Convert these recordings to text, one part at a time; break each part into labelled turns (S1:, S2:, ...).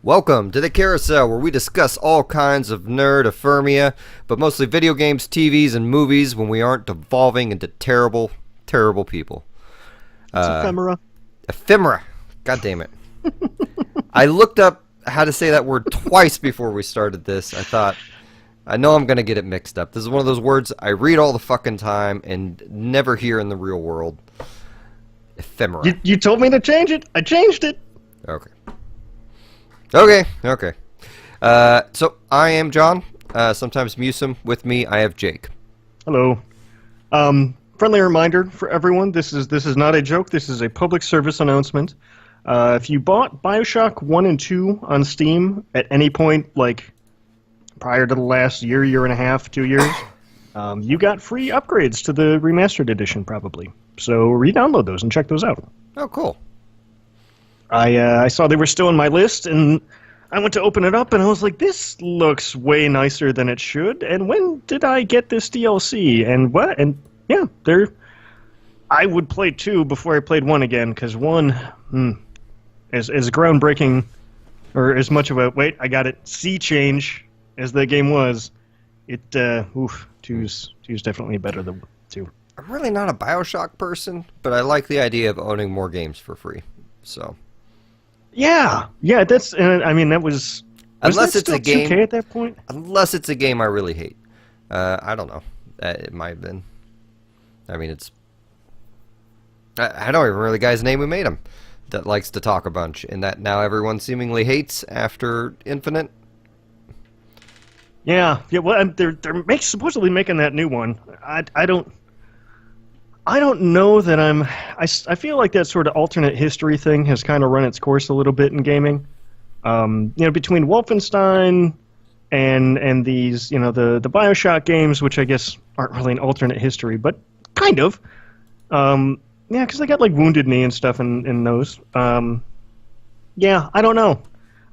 S1: Welcome to the Carousel, where we discuss all kinds of nerd-ephemia, but mostly video games, TVs, and movies when we aren't devolving into terrible, terrible people.
S2: It's ephemera.
S1: Ephemera. God damn it. I looked up how to say that word twice before we started this. I know I'm going to get it mixed up. This is one of those words I read all the fucking time and never hear in the real world. Ephemera.
S2: You told me to change it. I changed it.
S1: Okay. So I am John, sometimes MusiM. With me, I have Jake.
S2: Hello. Friendly reminder for everyone, this is not a joke, this is a public service announcement. If you bought Bioshock 1 and 2 on Steam at any point, like, prior to the last year and a half, 2 years, you got free upgrades to the remastered edition, probably. So re-download those and check those out.
S1: Oh, cool.
S2: I saw they were still in my list, and I went to open it up, and I was like, this looks way nicer than it should, and when did I get this DLC? And what? And, yeah, I would play 2 before I played 1 again, because 1, as groundbreaking, or as much of a, wait, I got it, sea change as the game was, 2's definitely better than 2.
S1: I'm really not a Bioshock person, but I like the idea of owning more games for free, so...
S2: Yeah, that's, I mean, that was
S1: unless
S2: that
S1: it's
S2: still
S1: a game
S2: 2K at that point?
S1: Unless it's a game I really hate. I don't know. It might have been. I mean, it's... I don't even remember the guy's name who made him that likes to talk a bunch, and that now everyone seemingly hates after Infinite.
S2: Yeah, well, they're supposedly making that new one. I don't know that I feel like that sort of alternate history thing has kind of run its course a little bit in gaming. Between Wolfenstein and these, the Bioshock games, which I guess aren't really an alternate history, but kind of. Because they got like Wounded Knee and stuff in those. Yeah, I don't know.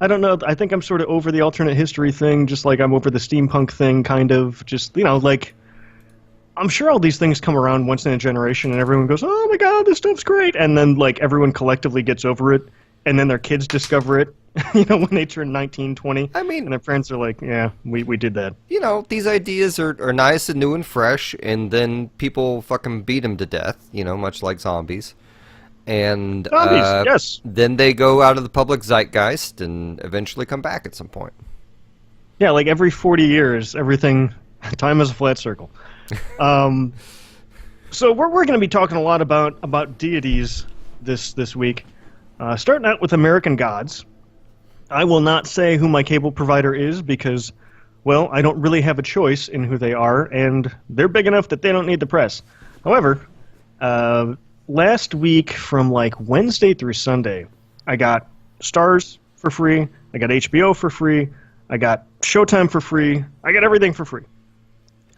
S2: I think I'm sort of over the alternate history thing, just like I'm over the steampunk thing, kind of. Just, like... I'm sure all these things come around once in a generation, and everyone goes, oh my god, this stuff's great, and then, like, everyone collectively gets over it, and then their kids discover it, when they turn 19, 20.
S1: I mean...
S2: And their friends are like, yeah, we did that.
S1: These ideas are nice and new and fresh, and then people fucking beat them to death, much like zombies. And
S2: zombies, yes.
S1: Then they go out of the public zeitgeist and eventually come back at some point.
S2: Yeah, like every 40 years, time is a flat circle. So we're going to be talking a lot about deities this week. Starting out with American Gods. I will not say who my cable provider is because, well, I don't really have a choice in who they are, and they're big enough that they don't need the press. However, last week from like Wednesday through Sunday, I got Starz for free, I got HBO for free, I got Showtime for free, I got everything for free.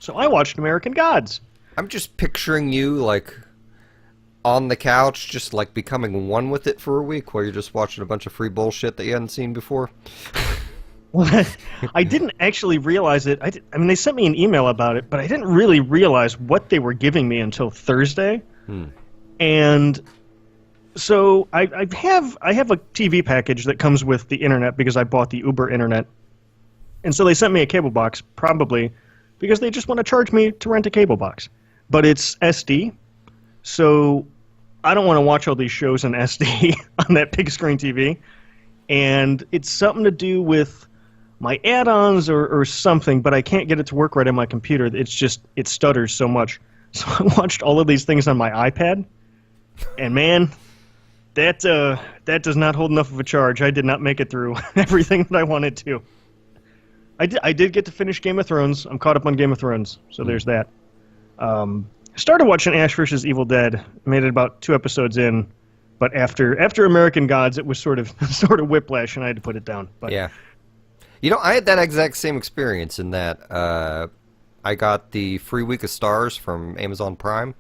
S2: So I watched American Gods.
S1: I'm just picturing you, like, on the couch, just, like, becoming one with it for a week while you're just watching a bunch of free bullshit that you hadn't seen before.
S2: Well, I didn't actually realize it. I mean, they sent me an email about it, but I didn't really realize what they were giving me until Thursday. And so I have a TV package that comes with the internet because I bought the Uber internet. And so they sent me a cable box, probably... because they just want to charge me to rent a cable box. But it's SD, so I don't want to watch all these shows in SD on that big screen TV. And it's something to do with my add-ons or something, but I can't get it to work right on my computer. It stutters so much. So I watched all of these things on my iPad, and man, that does not hold enough of a charge. I did not make it through everything that I wanted to. I did get to finish Game of Thrones. I'm caught up on Game of Thrones, so there's that. Started watching Ash vs. Evil Dead. Made it about 2 episodes in. But after American Gods, it was sort of whiplash, and I had to put it down. But
S1: Yeah. You know, I had that exact same experience in that I got the free week of Stars from Amazon Prime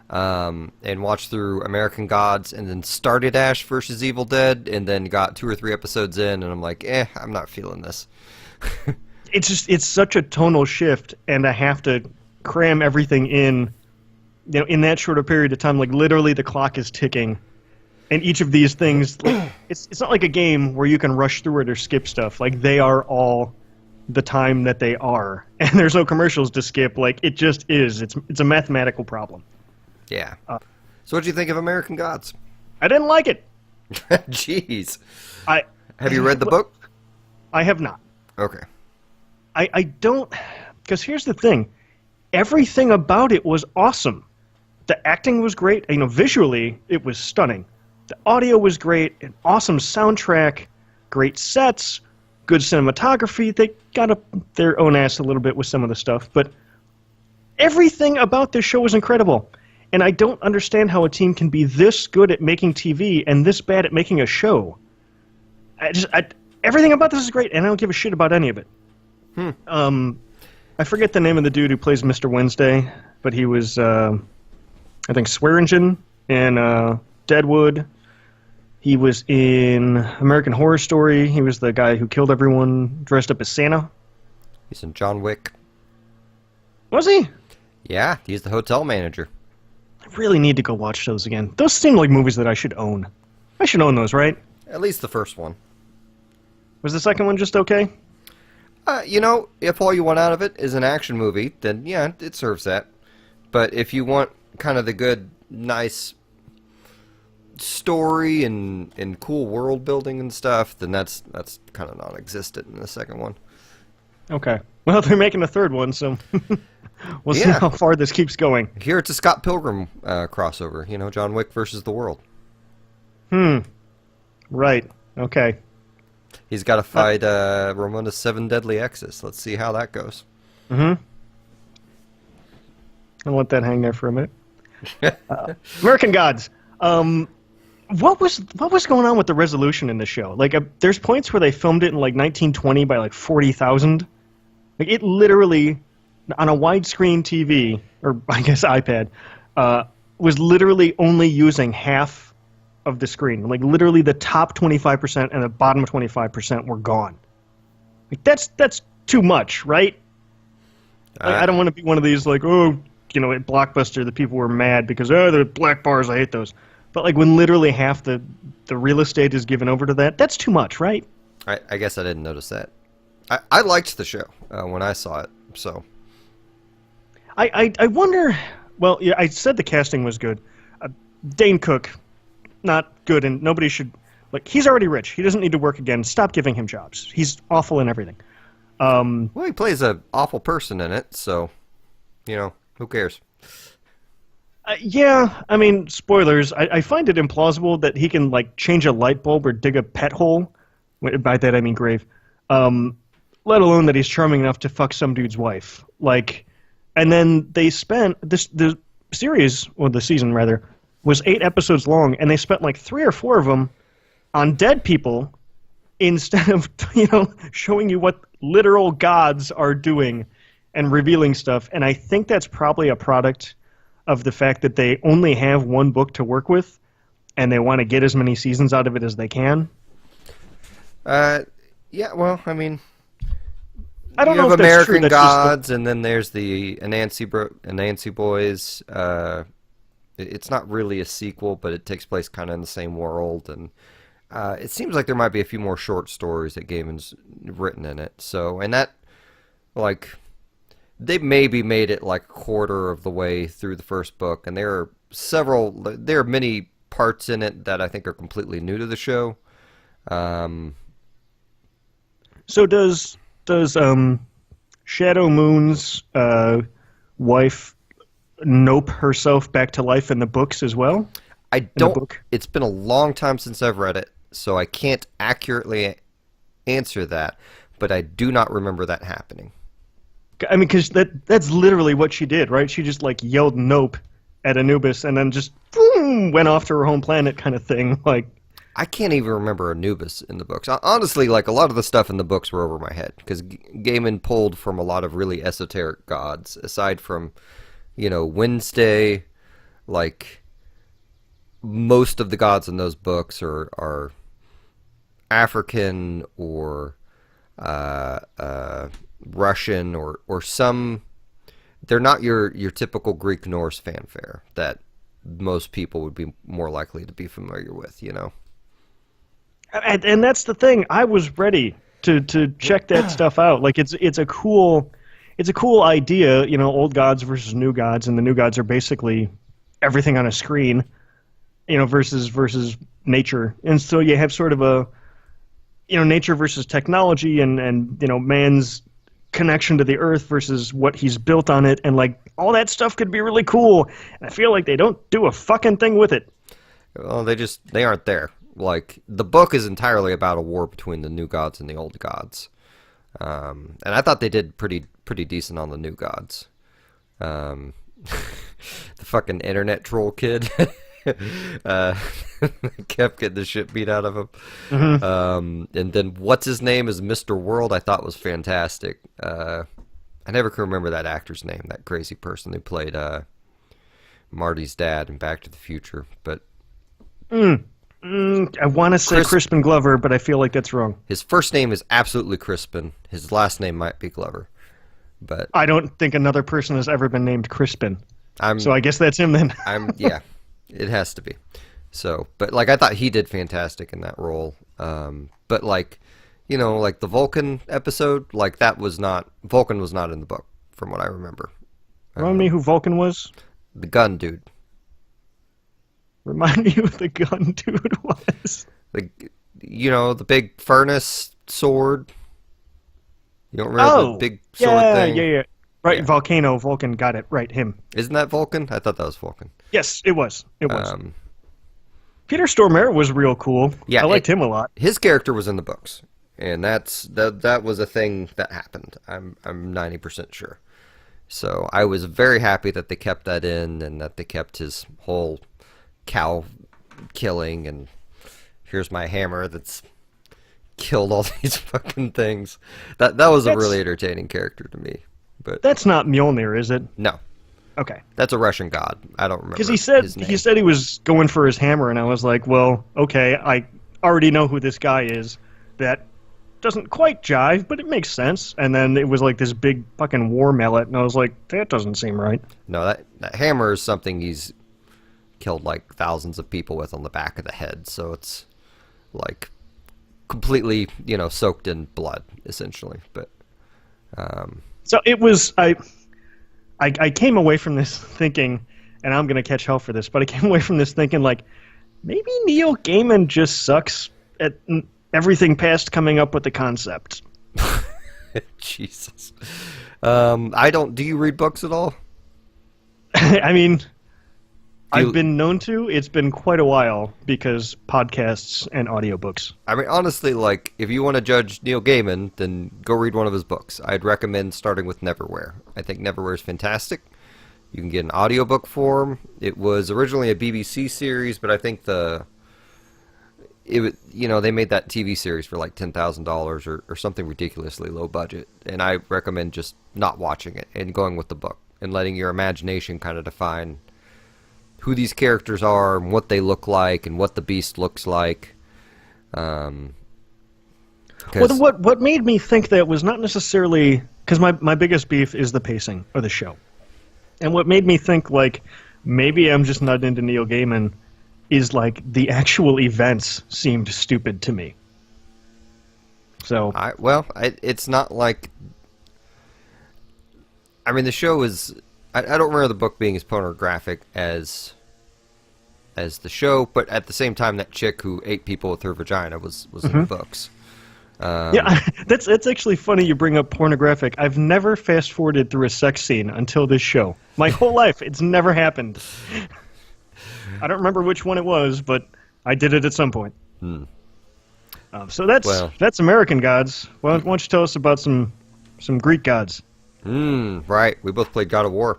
S1: and watched through American Gods and then started Ash versus Evil Dead and then got 2 or 3 episodes in and I'm like, I'm not feeling this.
S2: it's such a tonal shift, and I have to cram everything in, in that short a period of time. Like literally, the clock is ticking, and each of these things, like, it's not like a game where you can rush through it or skip stuff. Like they are all the time that they are, and there's no commercials to skip. Like it just is. It's a mathematical problem.
S1: Yeah. So what do you think of American Gods?
S2: I didn't like it.
S1: Jeez. Have you read the book?
S2: I have not.
S1: Okay.
S2: I don't, because here's the thing. Everything about it was awesome. The acting was great. Visually, it was stunning. The audio was great, an awesome soundtrack, great sets, good cinematography. They got up their own ass a little bit with some of the stuff, but everything about this show was incredible. And I don't understand how a team can be this good at making TV and this bad at making a show. Everything about this is great, and I don't give a shit about any of it. I forget the name of the dude who plays Mr. Wednesday, but he was, I think, Swearingen in Deadwood. He was in American Horror Story. He was the guy who killed everyone dressed up as Santa.
S1: He's in John Wick.
S2: Was he?
S1: Yeah, he's the hotel manager.
S2: I really need to go watch those again. Those seem like movies that I should own. I should own those, right?
S1: At least the first one.
S2: Was the second one just okay?
S1: If all you want out of it is an action movie, then yeah, it serves that. But if you want kind of the good, nice story and cool world building and stuff, then that's kind of non-existent in the second one.
S2: Okay. Well, they're making a third one, so we'll see how far this keeps going.
S1: Here it's a Scott Pilgrim crossover. John Wick versus the world.
S2: Right. Okay.
S1: He's got to fight Ramona's 7 deadly exes. Let's see how that goes.
S2: I'll let that hang there for a minute. American Gods. What was going on with the resolution in the show? Like, there's points where they filmed it in like 1920 by like 40,000. Like, it literally, on a widescreen TV, or I guess iPad, was literally only using half of the screen. Like, literally the top 25% and the bottom 25% were gone. Like, that's too much, right? I don't want to be one of these, like, at Blockbuster, the people were mad because, the black bars, I hate those. But, like, when literally half the real estate is given over to that, that's too much, right?
S1: I guess I didn't notice that. I liked the show when I saw it, so.
S2: I wonder, well, yeah, I said the casting was good. Dane Cook, not good, and nobody should, like, he's already rich. He doesn't need to work again. Stop giving him jobs. He's awful in everything.
S1: Well, he plays an awful person in it, so, who cares?
S2: Yeah, I mean, spoilers. I find it implausible that he can, like, change a light bulb or dig a pet hole. By that I mean grave. Let alone that he's charming enough to fuck some dude's wife. Like, and then they spent, the series, or the season rather, was 8 episodes long, and they spent like 3 or 4 of them on dead people instead of, showing you what literal gods are doing and revealing stuff. And I think that's probably a product of the fact that they only have one book to work with, and they want to get as many seasons out of it as they can.
S1: Yeah, well, I mean,
S2: I don't know
S1: have
S2: if that's
S1: American
S2: true.
S1: Gods, and then there's the Anansi Boys. It's not really a sequel, but it takes place kind of in the same world, and it seems like there might be a few more short stories that Gaiman's written in it. So, and that, like, they maybe made it like a quarter of the way through the first book, and there are many parts in it that I think are completely new to the show.
S2: So does Shadow Moon's wife nope herself back to life in the books as well?
S1: I don't. It's been a long time since I've read it, so I can't accurately answer that, but I do not remember that happening.
S2: I mean, because that's literally what she did, right? She just, like, yelled nope at Anubis and then just, boom, went off to her home planet kind of thing. Like,
S1: I can't even remember Anubis in the books. Honestly, like, a lot of the stuff in the books were over my head, because Gaiman pulled from a lot of really esoteric gods, aside from, Wednesday. Like, most of the gods in those books are African or Russian or some. They're not your typical Greek Norse fanfare that most people would be more likely to be familiar with,
S2: And that's the thing. I was ready to check that stuff out. Like, it's a cool idea, old gods versus new gods, and the new gods are basically everything on a screen, versus nature. And so you have sort of a nature versus technology, and man's connection to the earth versus what he's built on it, and like all that stuff could be really cool. And I feel like they don't do a fucking thing with it.
S1: Well, they aren't there. Like, the book is entirely about a war between the new gods and the old gods, and I thought they did pretty decent on the new gods. The fucking internet troll kid kept getting the shit beat out of him.
S2: Mm-hmm.
S1: And then what's his name is Mr. World. I thought was fantastic. I never can remember that actor's name. That crazy person who played Marty's dad in Back to the Future, but.
S2: I want to say Crispin Glover, but I feel like that's wrong.
S1: His first name is absolutely Crispin. His last name might be Glover, but
S2: I don't think another person has ever been named Crispin. So I guess that's him then.
S1: Yeah, it has to be. So, but like, I thought he did fantastic in that role. But like, like the Vulcan episode, like Vulcan was not in the book from what I remember.
S2: Remind me who Vulcan was?
S1: The gun dude.
S2: Remind me who the gun dude was.
S1: The big furnace sword. You don't remember the big sword thing?
S2: Yeah. Right,
S1: Yeah.
S2: Volcano, Vulcan, got it. Right, him.
S1: Isn't that Vulcan? I thought that was Vulcan.
S2: Yes, it was. Peter Stormare was real cool.
S1: Yeah,
S2: I liked him a lot.
S1: His character was in the books, and that was a thing that happened. I'm 90% sure. So I was very happy that they kept that in, and that they kept his whole cow killing, and here's my hammer that's killed all these fucking things. That was a really entertaining character to me. But
S2: that's not Mjolnir, is it?
S1: No.
S2: Okay.
S1: That's a Russian god. I don't remember.
S2: Because
S1: his name.
S2: he said he was going for his hammer, and I was like, well, okay, I already know who this guy is. That doesn't quite jive, but it makes sense. And then it was like this big fucking war mallet, and I was like, that doesn't seem right.
S1: No, that hammer is something he's killed like thousands of people with on the back of the head, so it's like completely soaked in blood essentially. But
S2: so it was I came away from this thinking, and I'm gonna catch hell for this, but I came away from this thinking like, maybe Neil Gaiman just sucks at everything past coming up with the concept.
S1: Jesus. Do you read books at all?
S2: I mean, I've been known to. It's been quite a while because podcasts and audiobooks.
S1: I mean, honestly, like, if you want to judge Neil Gaiman, then go read one of his books. I'd recommend starting with Neverwhere. I think Neverwhere is fantastic. You can get an audiobook form. It was originally a BBC series, but I think they made that TV series for like $10,000 or something ridiculously low budget. And I recommend just not watching it and going with the book and letting your imagination kind of define who these characters are and what they look like and what the beast looks like.
S2: Well, what made me think that was not necessarily because my biggest beef is the pacing of the show, and what made me think like maybe I'm just not into Neil Gaiman is like the actual events seemed stupid to me. So
S1: it's not like. I mean, the show is. I don't remember the book being as pornographic as the show, but at the same time, that chick who ate people with her vagina was in the books.
S2: That's actually funny you bring up pornographic. I've never fast-forwarded through a sex scene until this show. My whole life, it's never happened. I don't remember which one it was, but I did it at some point. So that's American gods. Why don't you tell us about some Greek gods?
S1: Right. We both played God of War.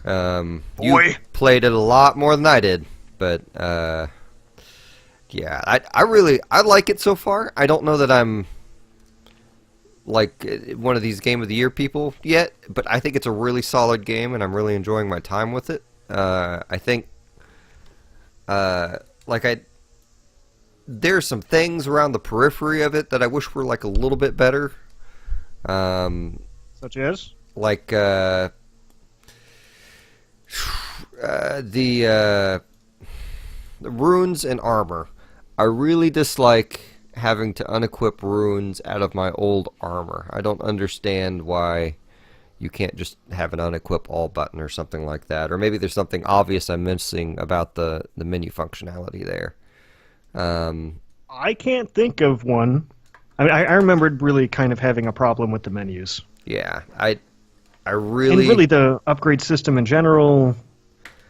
S1: You played it a lot more than I did, but but yeah, I like it so far. I don't know that I'm like one of these Game of the Year people yet, but I think it's a really solid game, and I'm really enjoying my time with it. I think like there's some things around the periphery of it that I wish were like a little bit better.
S2: Such as?
S1: Like the runes and armor. I really dislike having to unequip runes out of my old armor. I don't understand why you can't just have an unequip all button or something like that. Or maybe there's something obvious I'm missing about the menu functionality there.
S2: I can't think of one. I mean, I remembered really kind of having a problem with the menus.
S1: Yeah, I really...
S2: And really the upgrade system in general...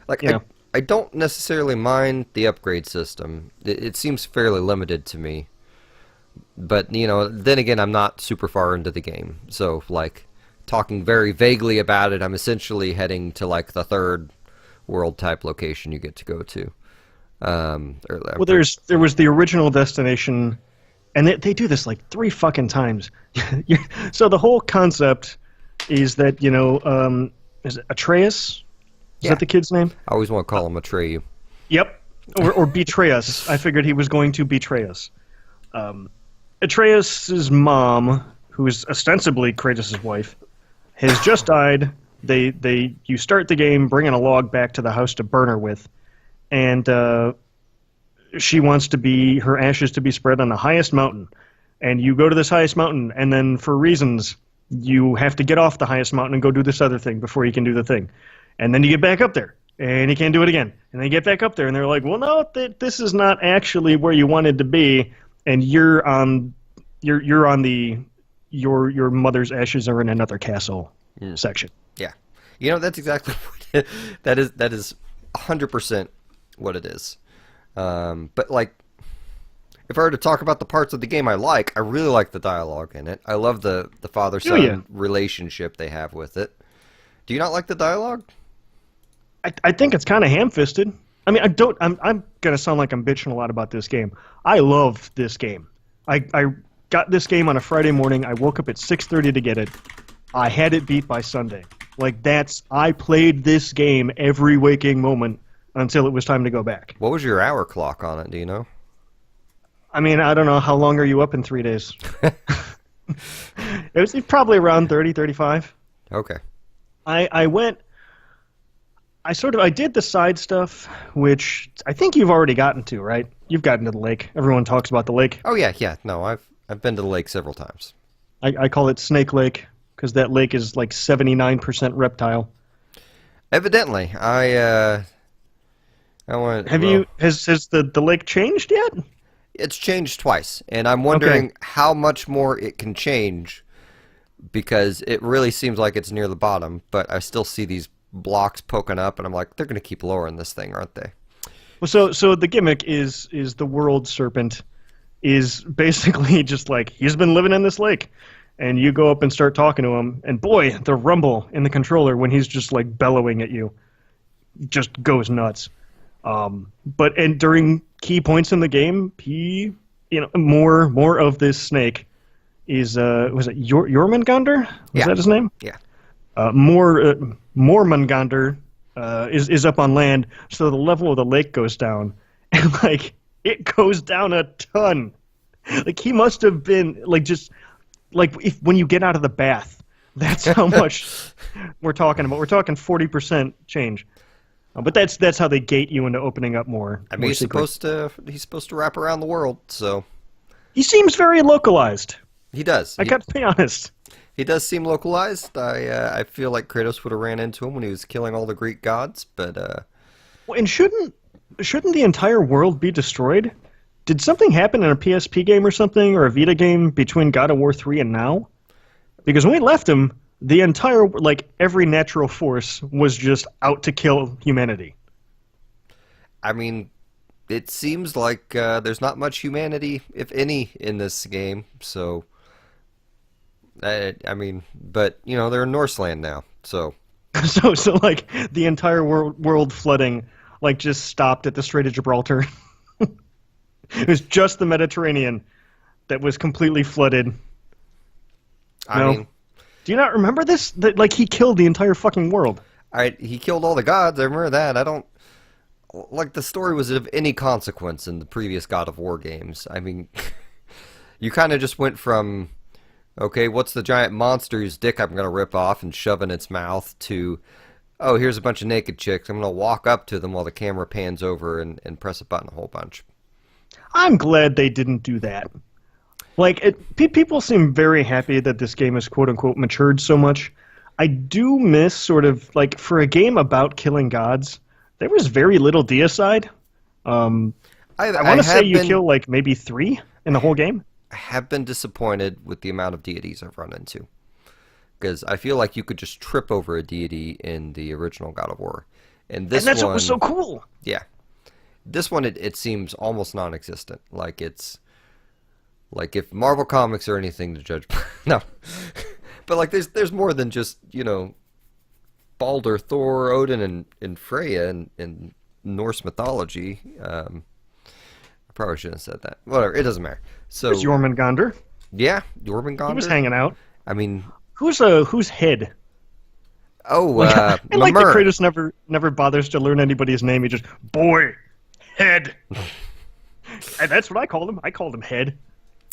S1: Like,
S2: yeah.
S1: I don't necessarily mind the upgrade system. It seems fairly limited to me. But, you know, then again, I'm not super far into the game. So, like, talking very vaguely about it, I'm essentially heading to, like, the third world type location you get to go to.
S2: Well, there was the original destination, and they do this, like, 3 fucking times. So the whole concept is that, you know, is it Atreus? Is that the kid's name?
S1: I always want to call him Atreyu.
S2: Yep. Or betray us. I figured he was going to betray us. Atreus' mom, who is ostensibly Kratos' wife, has just died. You start the game bringing a log back to the house to burn her with, and she wants her ashes to be spread on the highest mountain. And you go to this highest mountain, and then for reasons, you have to get off the highest mountain and go do this other thing before you can do the thing. And then you get back up there, and you can't do it again. And then you get back up there, and they're like, well, no, this is not actually where you wanted to be, and your mother's ashes are in another castle section.
S1: Yeah. You know, that's exactly what that is 100% what it is. But, like, if I were to talk about the parts of the game I really like the dialogue in it. I love the father-son relationship they have with it. Do you not like the dialogue?
S2: I think it's kind of ham-fisted. I mean, I'm gonna sound like I'm bitching a lot about this game. I love this game. I got this game on a Friday morning. I woke up at 6:30 to get it. I had it beat by Sunday. Like, I played this game every waking moment until it was time to go back.
S1: What was your hour clock on it? Do you know?
S2: I mean, I don't know. How long are you up in 3 days? It was probably around 30, 35.
S1: Okay.
S2: I did the side stuff, which I think you've already gotten to, right? You've gotten to the lake. Everyone talks about the lake.
S1: Oh yeah. No, I've been to the lake several times.
S2: I call it Snake Lake because that lake is like 79% reptile.
S1: Evidently, I want.
S2: Has the lake changed yet?
S1: It's changed twice, and I'm wondering how much more it can change, because it really seems like it's near the bottom, but I still see these blocks poking up, and I'm like, they're going to keep lowering this thing, aren't they?
S2: Well, so the gimmick is the world serpent is basically just like, he's been living in this lake, and you go up and start talking to him, and boy, the rumble in the controller when he's just like bellowing at you just goes nuts. But during key points in the game, more of this snake is was it Jormungandr? Was that his name?
S1: Yeah.
S2: Mormungandr is up on land, so the level of the lake goes down, and like it goes down a ton. Like he must have been like just like when you get out of the bath, that's how much we're talking about. We're talking 40% change. But that's how they gate you into opening up more.
S1: I mean, he's supposed to wrap around the world, so
S2: he seems very localized.
S1: He does.
S2: I got to be honest.
S1: He does seem localized. I feel like Kratos would have ran into him when he was killing all the Greek gods, but
S2: Well, and shouldn't the entire world be destroyed? Did something happen in a PSP game or something, or a Vita game between God of War 3 and now? Because when we left him, the entire, like, every natural force was just out to kill humanity.
S1: I mean, it seems like there's not much humanity, if any, in this game, so I mean, but, you know, they're in Norseland now, so
S2: So like, the entire world flooding like just stopped at the Strait of Gibraltar. It was just the Mediterranean that was completely flooded.
S1: I
S2: No.
S1: mean,
S2: Do you not remember this? That, like, he killed the entire fucking world.
S1: he killed all the gods. I remember that. I don't like the story was of any consequence in the previous God of War games. I mean, you kind of just went from, okay, what's the giant monster's dick I'm gonna rip off and shove in its mouth to, oh, here's a bunch of naked chicks. I'm gonna walk up to them while the camera pans over and press a button a whole bunch.
S2: I'm glad they didn't do that. Like, people seem very happy that this game has quote-unquote matured so much. I do miss sort of, like, for a game about killing gods, there was very little deicide. I want to say you kill, like, maybe 3 in the whole game.
S1: I have been disappointed with the amount of deities I've run into. Because I feel like you could just trip over a deity in the original God of War. And
S2: that's what was so cool.
S1: Yeah. This one, it seems almost non-existent. Like, it's... Like, if Marvel Comics are anything to judge... No. But, like, there's more than just, you know, Baldur, Thor, Odin, and Freya in Norse mythology. I probably shouldn't have said that. Whatever, it doesn't matter. So,
S2: There's Jormungandr.
S1: yeah, Jormungandr.
S2: He was hanging out.
S1: I mean...
S2: Who's head?
S1: Oh,
S2: Like, I like that
S1: Mimir.
S2: Kratos never bothers to learn anybody's name. He just, boy, head. And that's what I called him. I called him head.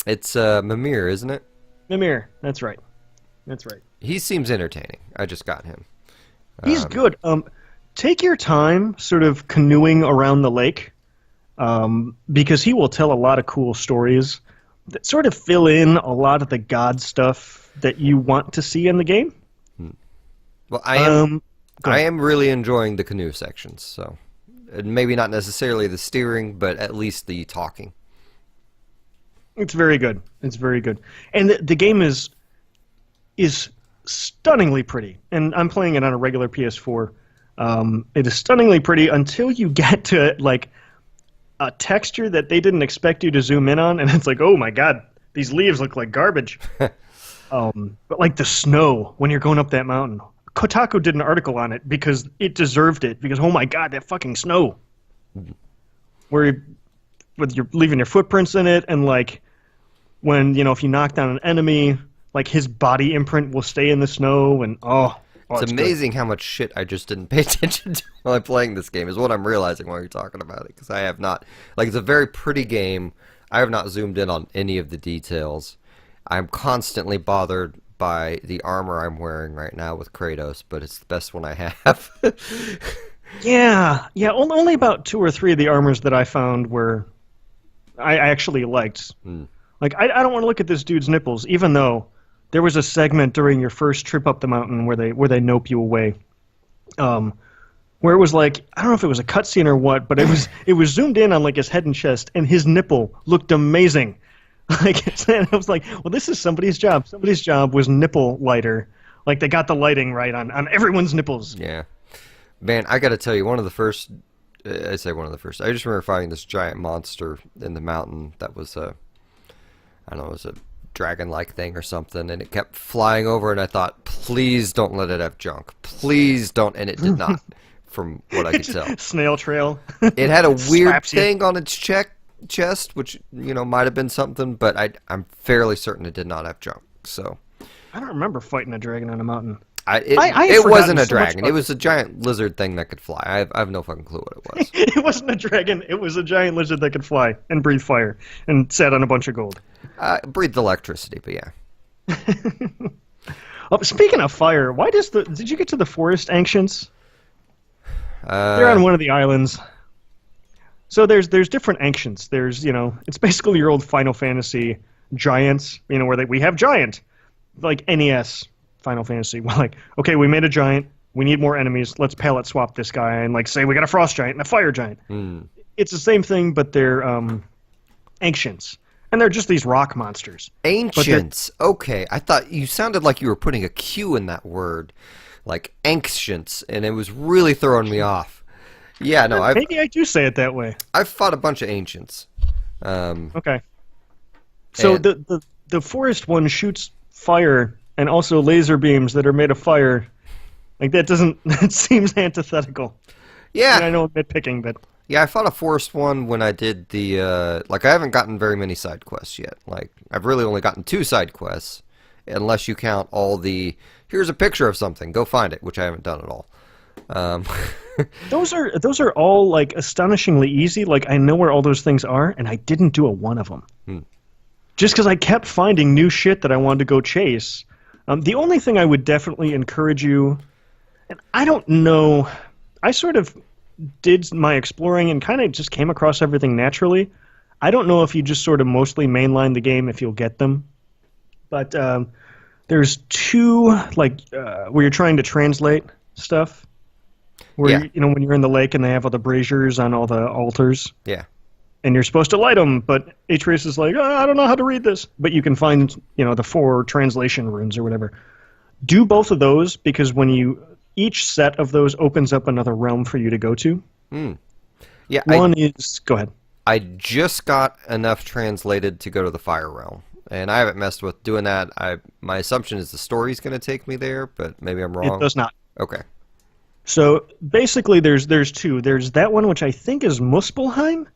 S1: It's Mimir, isn't it?
S2: Mimir. That's right. That's right.
S1: He seems entertaining. I just got him.
S2: He's good. Take your time sort of canoeing around the lake, because he will tell a lot of cool stories that sort of fill in a lot of the god stuff that you want to see in the game.
S1: Well, I am really enjoying the canoe sections, so maybe not necessarily the steering, but at least the talking.
S2: It's very good. It's very good. And the game is stunningly pretty. And I'm playing it on a regular PS4. It is stunningly pretty until you get to, like, a texture that they didn't expect you to zoom in on, and it's like, oh my god, these leaves look like garbage. But, like, the snow when you're going up that mountain. Kotaku did an article on it because it deserved it. Because, oh my god, that fucking snow. Where you're leaving your footprints in it, and, like, when, you know, if you knock down an enemy, like, his body imprint will stay in the snow, and
S1: it's amazing how much shit I just didn't pay attention to while I'm playing this game, is what I'm realizing while you're talking about it, because I have not, like, it's a very pretty game. I have not zoomed in on any of the details. I'm constantly bothered by the armor I'm wearing right now with Kratos, but it's the best one I have.
S2: Yeah, only about 2 or 3 of the armors that I found were I actually liked. Like, I don't want to look at this dude's nipples, even though there was a segment during your first trip up the mountain where they nope you away, where it was like, I don't know if it was a cutscene or what, but it was zoomed in on, like, his head and chest, and his nipple looked amazing. Like, and I was like, well, this is somebody's job. Somebody's job was nipple lighter. Like, they got the lighting right on everyone's nipples.
S1: Yeah. Man, I gotta tell you, one of the first, I just remember fighting this giant monster in the mountain that was I don't know, it was a dragon-like thing or something, and it kept flying over, and I thought, please don't let it have junk. Please don't, and it did not, from what I could tell.
S2: Snail trail.
S1: It had a weird
S2: Slaps you.
S1: thing on its chest, which, you know, might have been something, but I'm fairly certain it did not have junk, so.
S2: I don't remember fighting a dragon on a mountain.
S1: It wasn't a
S2: so much
S1: dragon.
S2: about
S1: It was a giant lizard thing that could fly. I have no fucking clue what it was.
S2: It wasn't a dragon. It was a giant lizard that could fly and breathe fire and sat on a bunch of gold.
S1: Breathed electricity, but yeah.
S2: Oh, speaking of fire, did you get to the forest ancients? They're on one of the islands. So there's different ancients. There's, you know, it's basically your old Final Fantasy giants, you know, where we have giant, like NES Final Fantasy. We're like, okay, we made a giant. We need more enemies. Let's palette swap this guy and, like, say we got a frost giant and a fire giant. It's the same thing, but they're ancients. And they're just these rock monsters.
S1: Ancients. Okay, I thought you sounded like you were putting a Q in that word, like ancients, and it was really throwing me off. Yeah, no,
S2: maybe I do say it that way.
S1: I've fought a bunch of ancients.
S2: Okay. So the forest one shoots fire and also laser beams that are made of fire. Like, that seems antithetical.
S1: Yeah.
S2: And I know I'm nitpicking, but
S1: Yeah, I fought a forest one when I did the, like, I haven't gotten very many side quests yet. Like, I've really only gotten 2 side quests, unless you count all the, here's a picture of something, go find it, which I haven't done at all. Um,
S2: those are all like astonishingly easy. Like I know where all those things are, and I didn't do a one of them. Just because I kept finding new shit that I wanted to go chase. The only thing I would definitely encourage you, and I don't know, I sort of did my exploring and kind of just came across everything naturally. I don't know if you just sort of mostly mainline the game if you'll get them, but there's 2 like where you're trying to translate stuff. Where
S1: Yeah.
S2: you know when you're in the lake and they have all the braziers on all the altars.
S1: yeah.
S2: And you're supposed to light them, but Atreus is like, I don't know how to read this. But you can find, the 4 translation runes or whatever. Do both of those, because each set of those opens up another realm for you to go to.
S1: Yeah,
S2: One is, go ahead.
S1: I just got enough translated to go to the Fire Realm, and I haven't messed with doing that. My assumption is the story's going to take me there, but maybe I'm wrong.
S2: It does not.
S1: Okay.
S2: So basically, there's 2. There's that one, which I think is Muspelheim.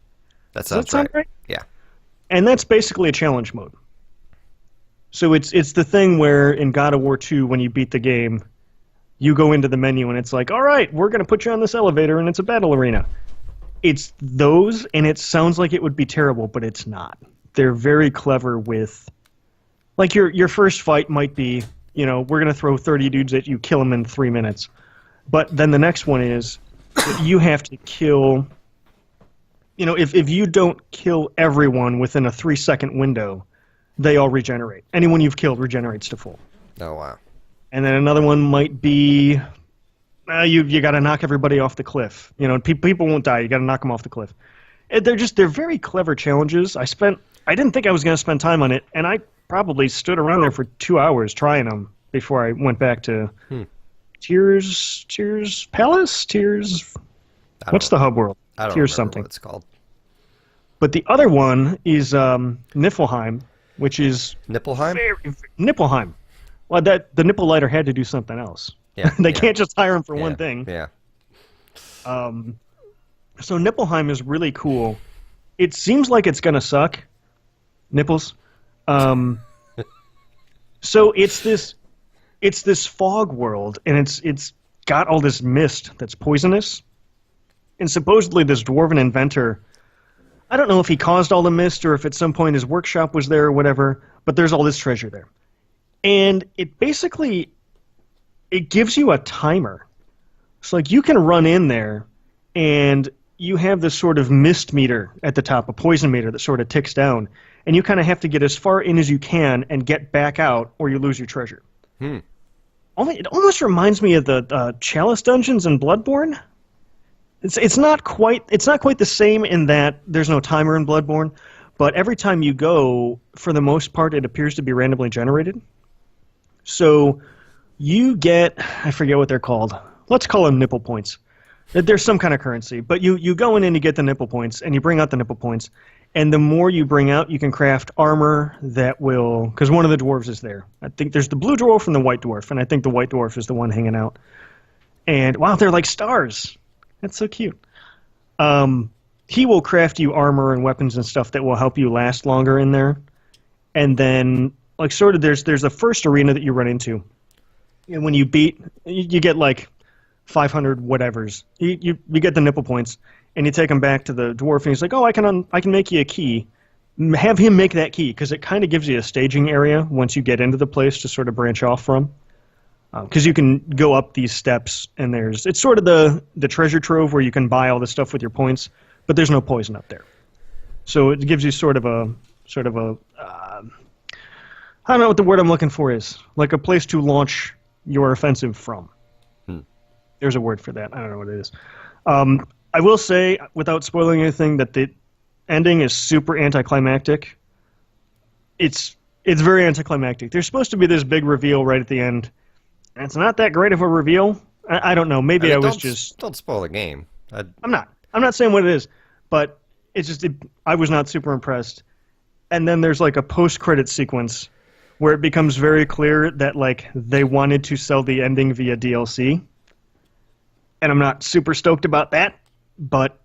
S1: That
S2: Does
S1: sounds
S2: that sound
S1: right.
S2: right?
S1: Yeah.
S2: And that's basically a challenge mode. So it's the thing where in God of War 2, when you beat the game, you go into the menu and it's like, all right, we're going to put you on this elevator and it's a battle arena. It's those, and it sounds like it would be terrible, but it's not. They're very clever with, like your first fight might be, we're going to throw 30 dudes at you, kill them in 3 minutes. But then the next one is that you have to kill... if you don't kill everyone within a 3-second window, they all regenerate. Anyone you've killed regenerates to full.
S1: Oh, wow.
S2: And then another one might be, you got to knock everybody off the cliff. People won't die. You got to knock them off the cliff. They're very clever challenges. I didn't think I was going to spend time on it, and I probably stood around there for 2 hours trying them before I went back to Tears Palace. What's the hub world?
S1: I don't
S2: Here's
S1: remember
S2: something.
S1: what it's called.
S2: But the other one is Niflheim, which is
S1: Nipplheim?
S2: Niflheim. Well, the nipple lighter had to do something else.
S1: Yeah.
S2: They
S1: yeah,
S2: can't just hire him for
S1: yeah,
S2: one thing.
S1: Yeah.
S2: So Niflheim is really cool. It seems like it's gonna suck. Nipples. So it's this fog world, and it's got all this mist that's poisonous. And supposedly this dwarven inventor, I don't know if he caused all the mist or if at some point his workshop was there or whatever, but there's all this treasure there. And it gives you a timer. So like you can run in there and you have this sort of mist meter at the top, a poison meter that sort of ticks down, and you kind of have to get as far in as you can and get back out or you lose your treasure. It almost reminds me of the Chalice dungeons in Bloodborne. It's not quite the same in that there's no timer in Bloodborne, but every time you go, for the most part, it appears to be randomly generated. So you get, I forget what they're called. Let's call them nipple points. There's some kind of currency, but you go in and you get the nipple points, and you bring out the nipple points, and the more you bring out, you can craft armor that will, because one of the dwarves is there. I think there's the blue dwarf and the white dwarf, and I think the white dwarf is the one hanging out. And wow, they're like stars. That's so cute. He will craft you armor and weapons and stuff that will help you last longer in there. And then, like, sort of, there's the first arena that you run into. And when you beat, you get like 500 whatevers. You get the nipple points, and you take them back to the dwarf, and he's like, "Oh, I can make you a key." Have him make that key, because it kind of gives you a staging area once you get into the place to sort of branch off from. Because you can go up these steps, and it's sort of the treasure trove where you can buy all the stuff with your points, but there's no poison up there. So it gives you sort of a I don't know what the word I'm looking for is, like a place to launch your offensive from. There's a word for that. I don't know what it is. I will say, without spoiling anything, that the ending is super anticlimactic. It's very anticlimactic. There's supposed to be this big reveal right at the end. And it's not that great of a reveal. I don't know. Maybe I was just...
S1: Don't spoil the game.
S2: I'm not saying what it is, but it's just... I was not super impressed. And then there's like a post-credit sequence where it becomes very clear that like they wanted to sell the ending via DLC. and I'm not super stoked about that. But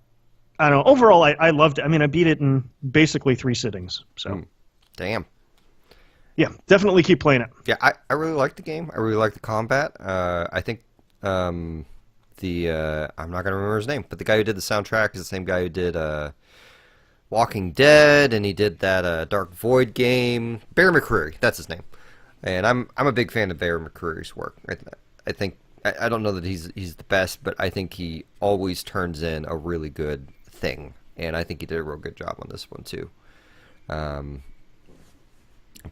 S2: I don't know. Overall, I loved it. I mean, I beat it in basically 3 sittings. So,
S1: Damn.
S2: yeah, definitely keep playing it.
S1: Yeah, I really like the game. I really like the combat. I think I'm not gonna remember his name, but the guy who did the soundtrack is the same guy who did Walking Dead, and he did that Dark Void game. Bear McCreary, that's his name. And I'm a big fan of Bear McCreary's work. I think I don't know that he's the best, but I think he always turns in a really good thing, and I think he did a real good job on this one too.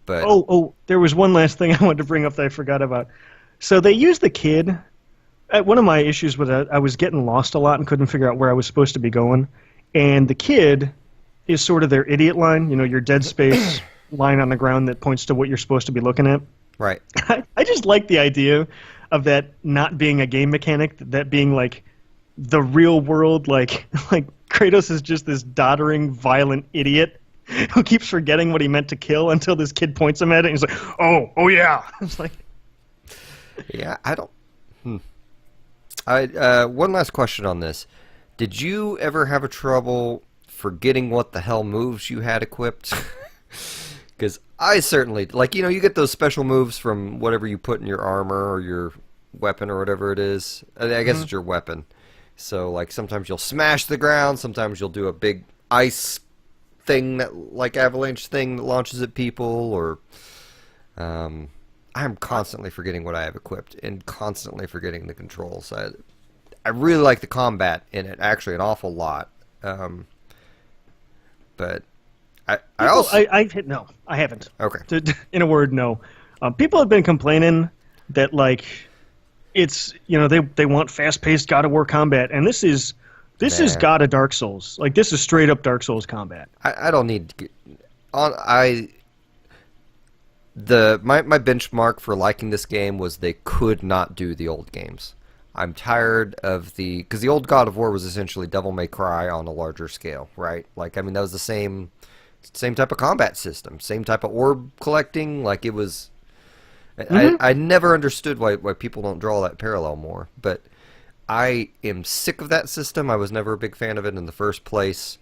S1: But
S2: there was one last thing I wanted to bring up that I forgot about. So they used the kid. One of my issues with it, I was getting lost a lot and couldn't figure out where I was supposed to be going. And the kid is sort of their idiot line, your dead space line on the ground that points to what you're supposed to be looking at.
S1: right.
S2: I just like the idea of that not being a game mechanic, that being like the real world, like Kratos is just this doddering, violent idiot who keeps forgetting what he meant to kill until this kid points him at it and he's like, oh yeah. It's like,
S1: Yeah, I don't. One last question on this. Did you ever have a trouble forgetting what the hell moves you had equipped? Because I certainly, you get those special moves from whatever you put in your armor or your weapon or whatever it is. I guess it's your weapon. So, sometimes you'll smash the ground, sometimes you'll do a big ice thing, avalanche thing that launches at people, or I'm constantly forgetting what I have equipped and constantly forgetting the controls. I really like the combat in it, actually, an awful lot. But I haven't.
S2: Okay. In a word, no. People have been complaining that it's they want fast-paced God of War combat, and this is God of Dark Souls. This is straight up Dark Souls combat.
S1: I don't need my benchmark for liking this game was they could not do the old games. I'm tired of because the old God of War was essentially Devil May Cry on a larger scale, right? That was the same type of combat system, same type of orb collecting. It was. I never understood why people don't draw that parallel more, but I am sick of that system. I was never a big fan of it in the first place,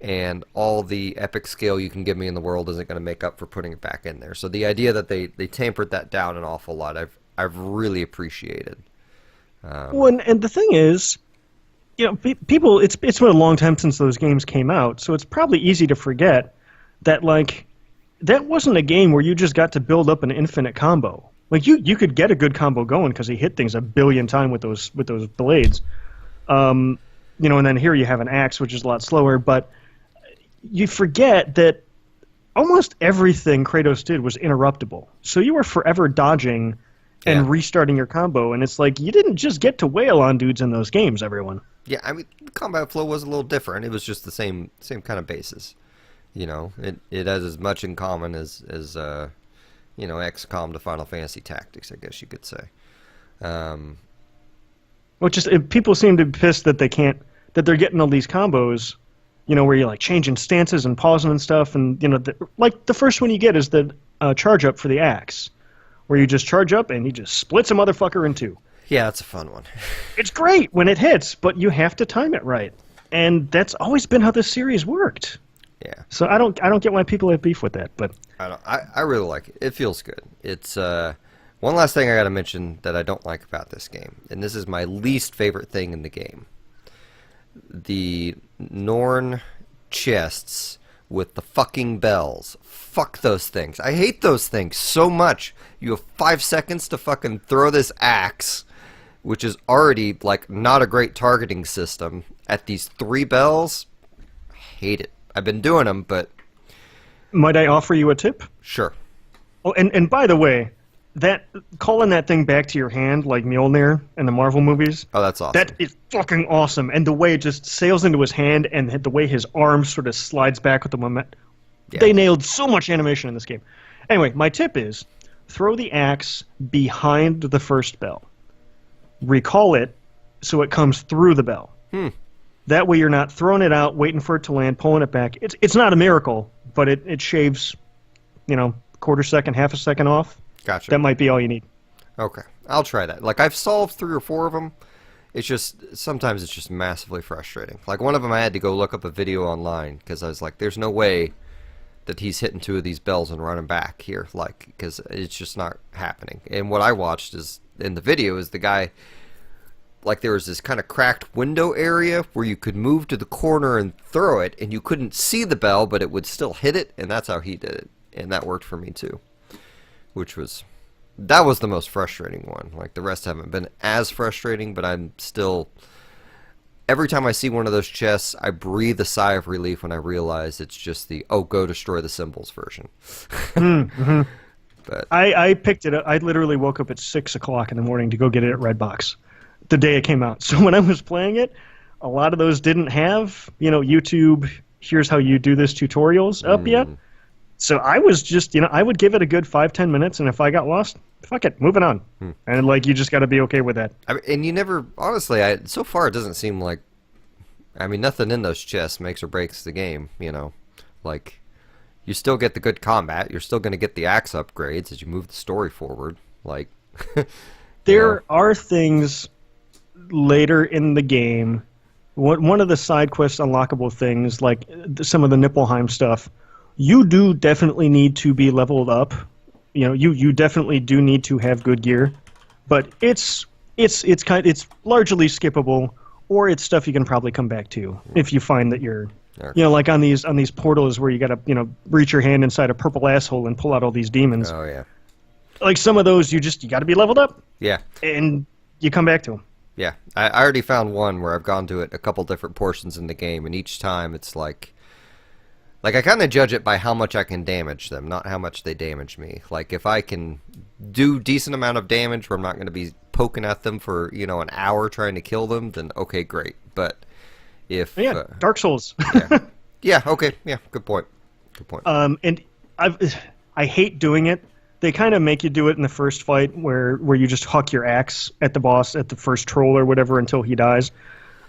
S1: and all the epic scale you can give me in the world isn't going to make up for putting it back in there. So the idea that they tampered that down an awful lot, I've really appreciated.
S2: And the thing is, people, it's been a long time since those games came out, so it's probably easy to forget that that wasn't a game where you just got to build up an infinite combo. You could get a good combo going because he hit things a billion times with those blades. And then here you have an axe, which is a lot slower, but you forget that almost everything Kratos did was interruptible. So you were forever dodging and restarting your combo, and it's you didn't just get to wail on dudes in those games, everyone.
S1: Yeah, I mean, the combat flow was a little different. It was just the same kind of basis. It has as much in common as XCOM to Final Fantasy Tactics, I guess you could say.
S2: People seem to be pissed that they're getting all these combos, where you're changing stances and pausing and stuff, and the first one you get is the charge up for the axe, where you just charge up and he just splits a motherfucker in two.
S1: Yeah, that's a fun one.
S2: It's great when it hits, but you have to time it right, and that's always been how this series worked.
S1: Yeah.
S2: So I don't get why people have beef with that, but
S1: I really like it. It feels good. It's one last thing I got to mention that I don't like about this game, and this is my least favorite thing in the game. The Norn chests with the fucking bells. Fuck those things. I hate those things so much. You have 5 seconds to fucking throw this axe, which is already not a great targeting system, at these 3 bells. I hate it. I've been doing them, but...
S2: Might I offer you a tip?
S1: Sure.
S2: Oh, and by the way, calling that thing back to your hand like Mjolnir in the Marvel movies...
S1: Oh, that's awesome.
S2: That is fucking awesome. And the way it just sails into his hand and the way his arm sort of slides back with the moment. Yeah. They nailed so much animation in this game. Anyway, my tip is throw the axe behind the first bell. Recall it so it comes through the bell. That way you're not throwing it out, waiting for it to land, pulling it back. It's not a miracle, but it shaves, quarter second, half a second off.
S1: Gotcha.
S2: That might be all you need.
S1: Okay. I'll try that. I've solved 3 or 4 of them, It's just, sometimes it's just massively frustrating. Like, one of them I had to go look up a video online, because I was like, there's no way that he's hitting 2 of these bells and running back here, like, because it's just not happening. And what I watched is, in the video, is the guy, like, there was this kind of cracked window area where you could move to the corner and throw it, and you couldn't see the bell, but it would still hit it, and that's how he did it. And that worked for me, too. That was the most frustrating one. Like, the rest haven't been as frustrating, but I'm still... Every time I see one of those chests, I breathe a sigh of relief when I realize it's just the, oh, go destroy the symbols version.
S2: Mm-hmm.
S1: But
S2: I picked it up. I literally woke up at 6 o'clock in the morning to go get it at Redbox the day it came out. So when I was playing it, a lot of those didn't have, YouTube, here's how you do this tutorials up yet. So I was just, I would give it a good 5-10 minutes, and if I got lost, fuck it, moving on. And, you just got to be okay with that.
S1: And you never, honestly, so far it doesn't seem like, nothing in those chests makes or breaks the game, Like, you still get the good combat, you're still going to get the axe upgrades as you move the story forward. Like,
S2: there are things later in the game, one of the side quest unlockable things, like some of the Nibelheim stuff, you do definitely need to be leveled up. You definitely do need to have good gear, but it's largely skippable, or it's stuff you can probably come back to if you find that you're, like on these portals where you gotta reach your hand inside a purple asshole and pull out all these demons.
S1: Oh yeah.
S2: Like some of those, you gotta be leveled up.
S1: Yeah.
S2: And you come back to them.
S1: Yeah, I already found one where I've gone to it a couple different portions in the game, and each time it's like I kind of judge it by how much I can damage them, not how much they damage me. Like, if I can do decent amount of damage where I'm not going to be poking at them for, an hour trying to kill them, then okay, great. But if...
S2: Dark Souls.
S1: Yeah, okay, yeah, good point. Good point.
S2: And I hate doing it. They kind of make you do it in the first fight where you just huck your axe at the boss, at the first troll or whatever, until he dies.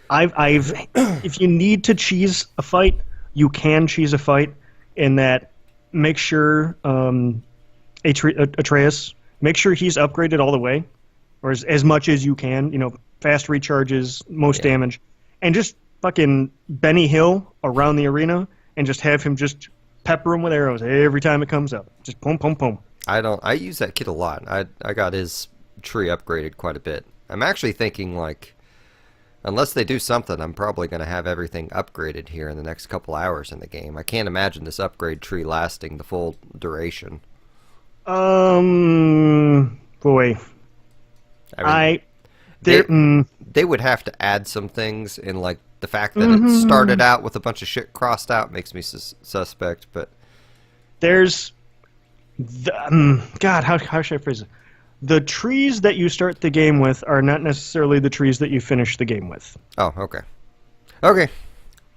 S2: If you need to cheese a fight... You can cheese a fight in that. Make sure Atreus, make sure he's upgraded all the way, or as much as you can. Fast recharges, most damage, and just fucking Benny Hill around the arena, and just have him just pepper him with arrows every time it comes up. Just boom, boom, boom.
S1: I use that kit a lot. I got his tree upgraded quite a bit. I'm actually thinking, like, unless they do something, I'm probably going to have everything upgraded here in the next couple hours in the game. I can't imagine this upgrade tree lasting the full duration.
S2: Boy.
S1: They would have to add some things, and, like, the fact that it started out with a bunch of shit crossed out makes me suspect, but...
S2: There's... God, how should I phrase it? The trees that you start the game with are not necessarily the trees that you finish the game with.
S1: Oh, okay. Okay.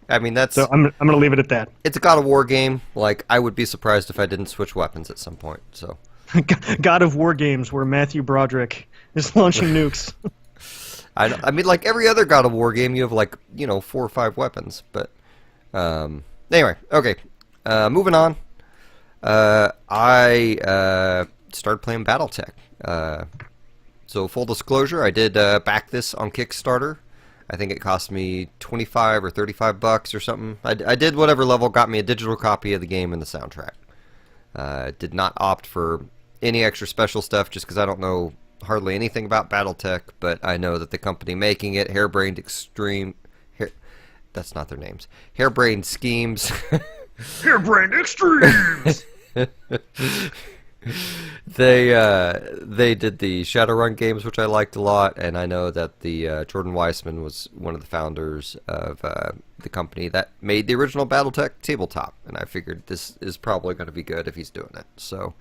S1: That's...
S2: So I'm going to leave it at that.
S1: It's a God of War game. Like, I would be surprised if I didn't switch weapons at some point, so...
S2: God of War games where Matthew Broderick is launching nukes.
S1: Like every other God of War game, you have, like, 4 or 5 weapons, but... Anyway, okay. Moving on. I started playing BattleTech. So full disclosure, I did back this on Kickstarter. I think it cost me $25 or $35 or something. I did whatever level got me a digital copy of the game and the soundtrack. Did not opt for any extra special stuff just because I don't know hardly anything about BattleTech, but I know that the company making it, Harebrained Extreme... that's not their names. Harebrained Schemes...
S2: Harebrained Extremes!
S1: They did the Shadowrun games, which I liked a lot, and I know that the Jordan Weissman was one of the founders of the company that made the original BattleTech tabletop, and I figured this is probably going to be good if he's doing it. So,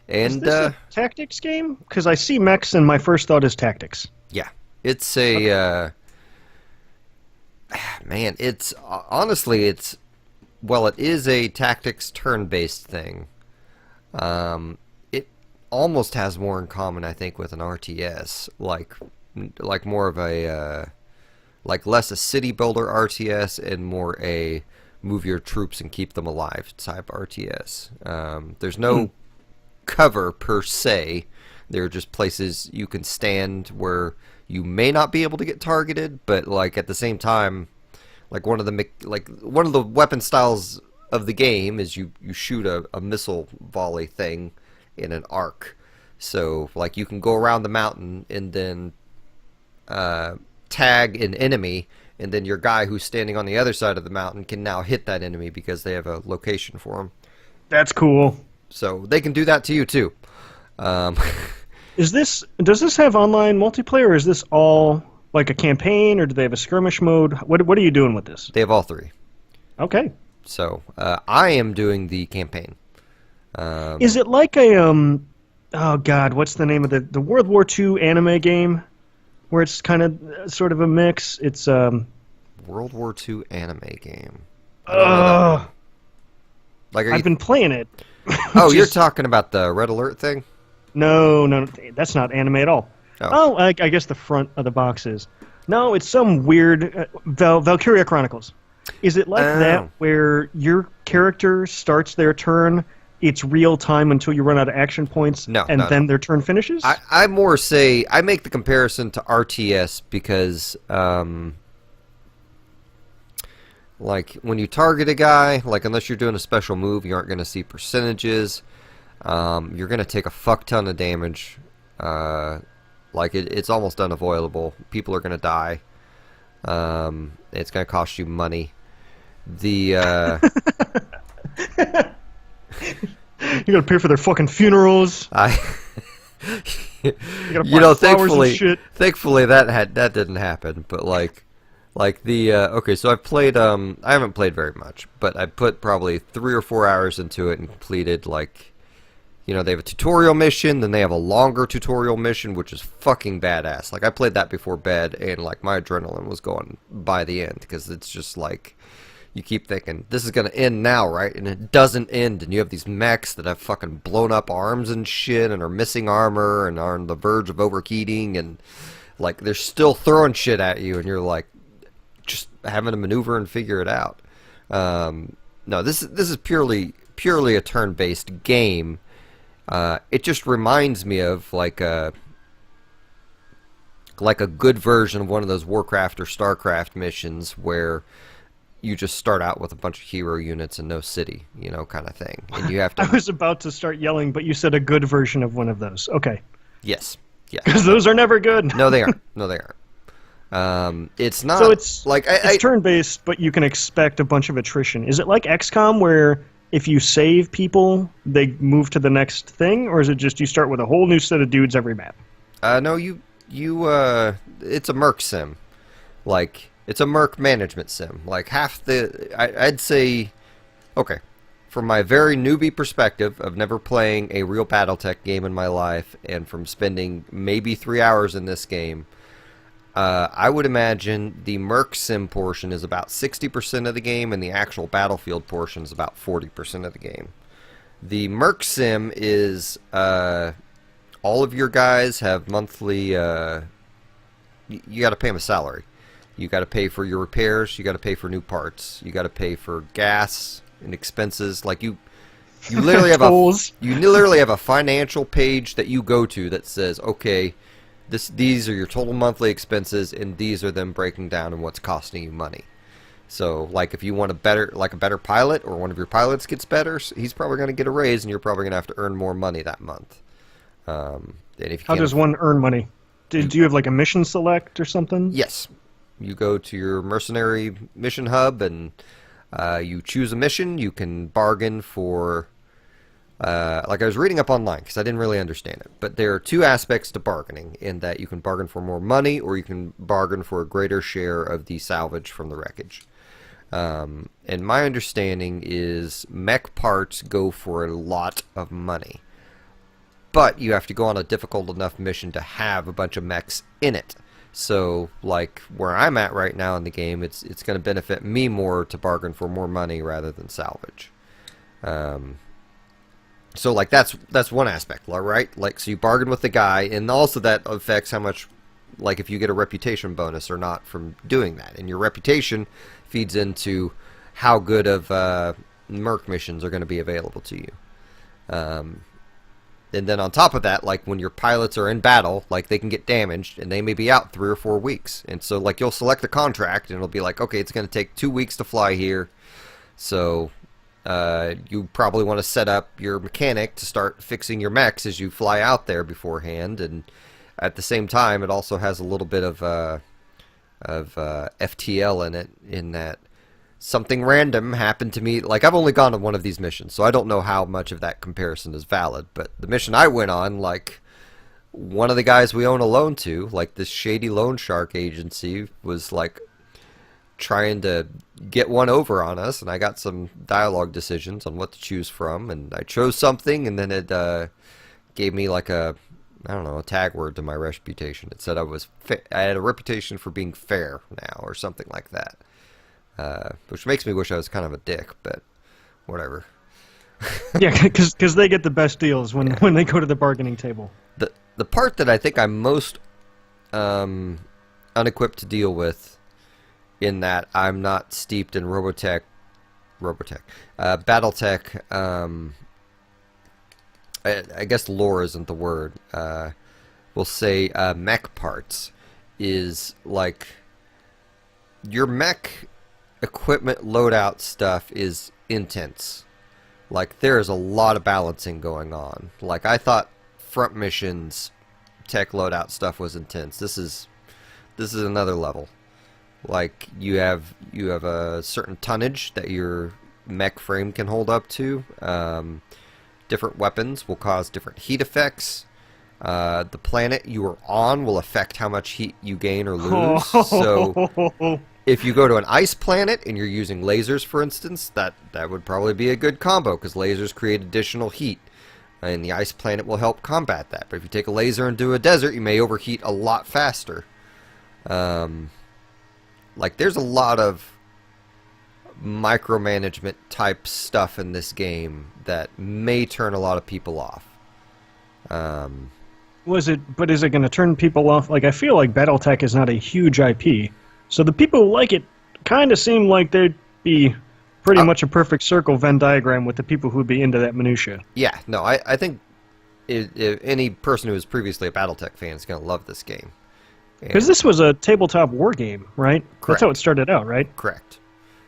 S1: and
S2: is this a tactics game? Because I see mechs, and my first thought is tactics.
S1: Yeah, it's a man. It's honestly, it is a tactics turn-based thing. It almost has more in common, I think, with an RTS, like more of a like less a city builder RTS and more a move your troops and keep them alive type RTS. There's no cover per se. There are just places you can stand where you may not be able to get targeted, but like at the same time, like one of the weapon styles of the game is you shoot a missile volley thing in an arc. So like you can go around the mountain and then tag an enemy, and then your guy who's standing on the other side of the mountain can now hit that enemy because they have a location for him.
S2: That's cool.
S1: So they can do that to you too.
S2: Does this have online multiplayer, or is this all like a campaign, or do they have a skirmish mode? What are you doing with this?
S1: They have all three.
S2: Okay.
S1: So I am doing the campaign.
S2: Is it like a oh god, what's the name of the World War II anime game, where it's kind of sort of a mix? It's
S1: World War II anime game. I don't know that one. Like
S2: I've been playing it.
S1: Oh, you're talking about the Red Alert thing?
S2: No, that's not anime at all. Oh, I guess the front of the box is. No, it's some weird Valkyria Chronicles. Is it like that where your character starts their turn, it's real time until you run out of action points, and then their turn finishes?
S1: I more say, I make the comparison to RTS because, like, when you target a guy, like, unless you're doing a special move, you aren't going to see percentages. You're going to take a fuck ton of damage. Like, it's almost unavoidable. People are going to die. It's going to cost you money. You
S2: gotta pay for their fucking funerals.
S1: Thankfully that didn't happen. But okay, so I've played. I haven't played very much, but I put probably 3 or 4 hours into it and completed they have a tutorial mission, then they have a longer tutorial mission, which is fucking badass. Like I played that before bed, and like my adrenaline was going by the end because it's just like. You keep thinking, this is going to end now, right? And it doesn't end, and you have these mechs that have fucking blown up arms and shit, and are missing armor, and are on the verge of overheating, and, like, they're still throwing shit at you, and you're, like, just having to maneuver and figure it out. No, this is purely a turn-based game. It just reminds me of, like a good version of one of those Warcraft or Starcraft missions where you just start out with a bunch of hero units and no city, kind of thing. And you have to.
S2: I was about to start yelling, but you said a good version of one of those. Okay.
S1: Yes. Yeah.
S2: Because those are never good.
S1: No, they aren't. No, they aren't. It's not.
S2: So it's like it's turn-based, but you can expect a bunch of attrition. Is it like XCOM, where if you save people, they move to the next thing, or is it just you start with a whole new set of dudes every map?
S1: No, it's a merc sim, like. It's a merc management sim. Like I'd say, okay, from my very newbie perspective of never playing a real BattleTech game in my life, and from spending maybe 3 hours in this game, I would imagine the merc sim portion is about 60% of the game, and the actual battlefield portion is about 40% of the game. The merc sim is all of your guys have monthly. You got to pay them a salary. You got to pay for your repairs. You got to pay for new parts. You got to pay for gas and expenses. Like you literally have a financial page that you go to that says, okay, these are your total monthly expenses, and these are them breaking down and what's costing you money. So, like, if you want a better pilot, or one of your pilots gets better, he's probably going to get a raise, and you're probably going to have to earn more money that month. And if you
S2: How does one earn money? Do you have like a mission select or something?
S1: Yes. You go to your mercenary mission hub, and you choose a mission. You can bargain for, like I was reading up online because I didn't really understand it. But there are two aspects to bargaining, in that you can bargain for more money, or you can bargain for a greater share of the salvage from the wreckage. And my understanding is mech parts go for a lot of money. But you have to go on a difficult enough mission to have a bunch of mechs in it. So, like, where I'm at right now in the game, it's going to benefit me more to bargain for more money rather than salvage. So, like, that's one aspect, right? Like, so you bargain with the guy, and also that affects how much, like, if you get a reputation bonus or not from doing that. And your reputation feeds into how good of merc missions are going to be available to you. And then on top of that, like when your pilots are in battle, like they can get damaged and they may be out 3 or 4 weeks. And so like you'll select a contract and it'll be like, okay, it's going to take 2 weeks to fly here. So you probably want to set up your mechanic to start fixing your mechs as you fly out there beforehand. And at the same time, it also has a little bit of FTL in it, in that something random happened to me. Like, I've only gone on one of these missions, so I don't know how much of that comparison is valid. But the mission I went on, like, one of the guys we own a loan to, like this shady loan shark agency, was like trying to get one over on us, and I got some dialogue decisions on what to choose from, and I chose something, and then it gave me like a, I don't know, a tag word to my reputation. It said I had a reputation for being fair now, or something like that. Which makes me wish I was kind of a dick, but whatever.
S2: Yeah, because they get the best deals when they go to the bargaining table.
S1: The part that I think I'm most unequipped to deal with, in that I'm not steeped in BattleTech, I guess lore isn't the word. We'll say mech parts, is like your mech equipment loadout stuff is intense. Like, there's a lot of balancing going on. Like, I thought front missions tech loadout stuff was intense. This is another level. Like, you have a certain tonnage that your mech frame can hold up to. Different weapons will cause different heat effects. The planet you are on will affect how much heat you gain or lose. So if you go to an ice planet and you're using lasers, for instance, that would probably be a good combo, because lasers create additional heat, and the ice planet will help combat that. But if you take a laser and do a desert, you may overheat a lot faster. Like, there's a lot of micromanagement type stuff in this game that may turn a lot of people off.
S2: Is it going to turn people off? Like, I feel like BattleTech is not a huge IP, so the people who like it kind of seem like they'd be pretty much a perfect circle Venn diagram with the people who'd be into that minutia.
S1: Yeah, no, I think if any person who was previously a BattleTech fan is going to love this game.
S2: Because this was a tabletop war game, right?
S1: Correct.
S2: That's how it started out, right?
S1: Correct.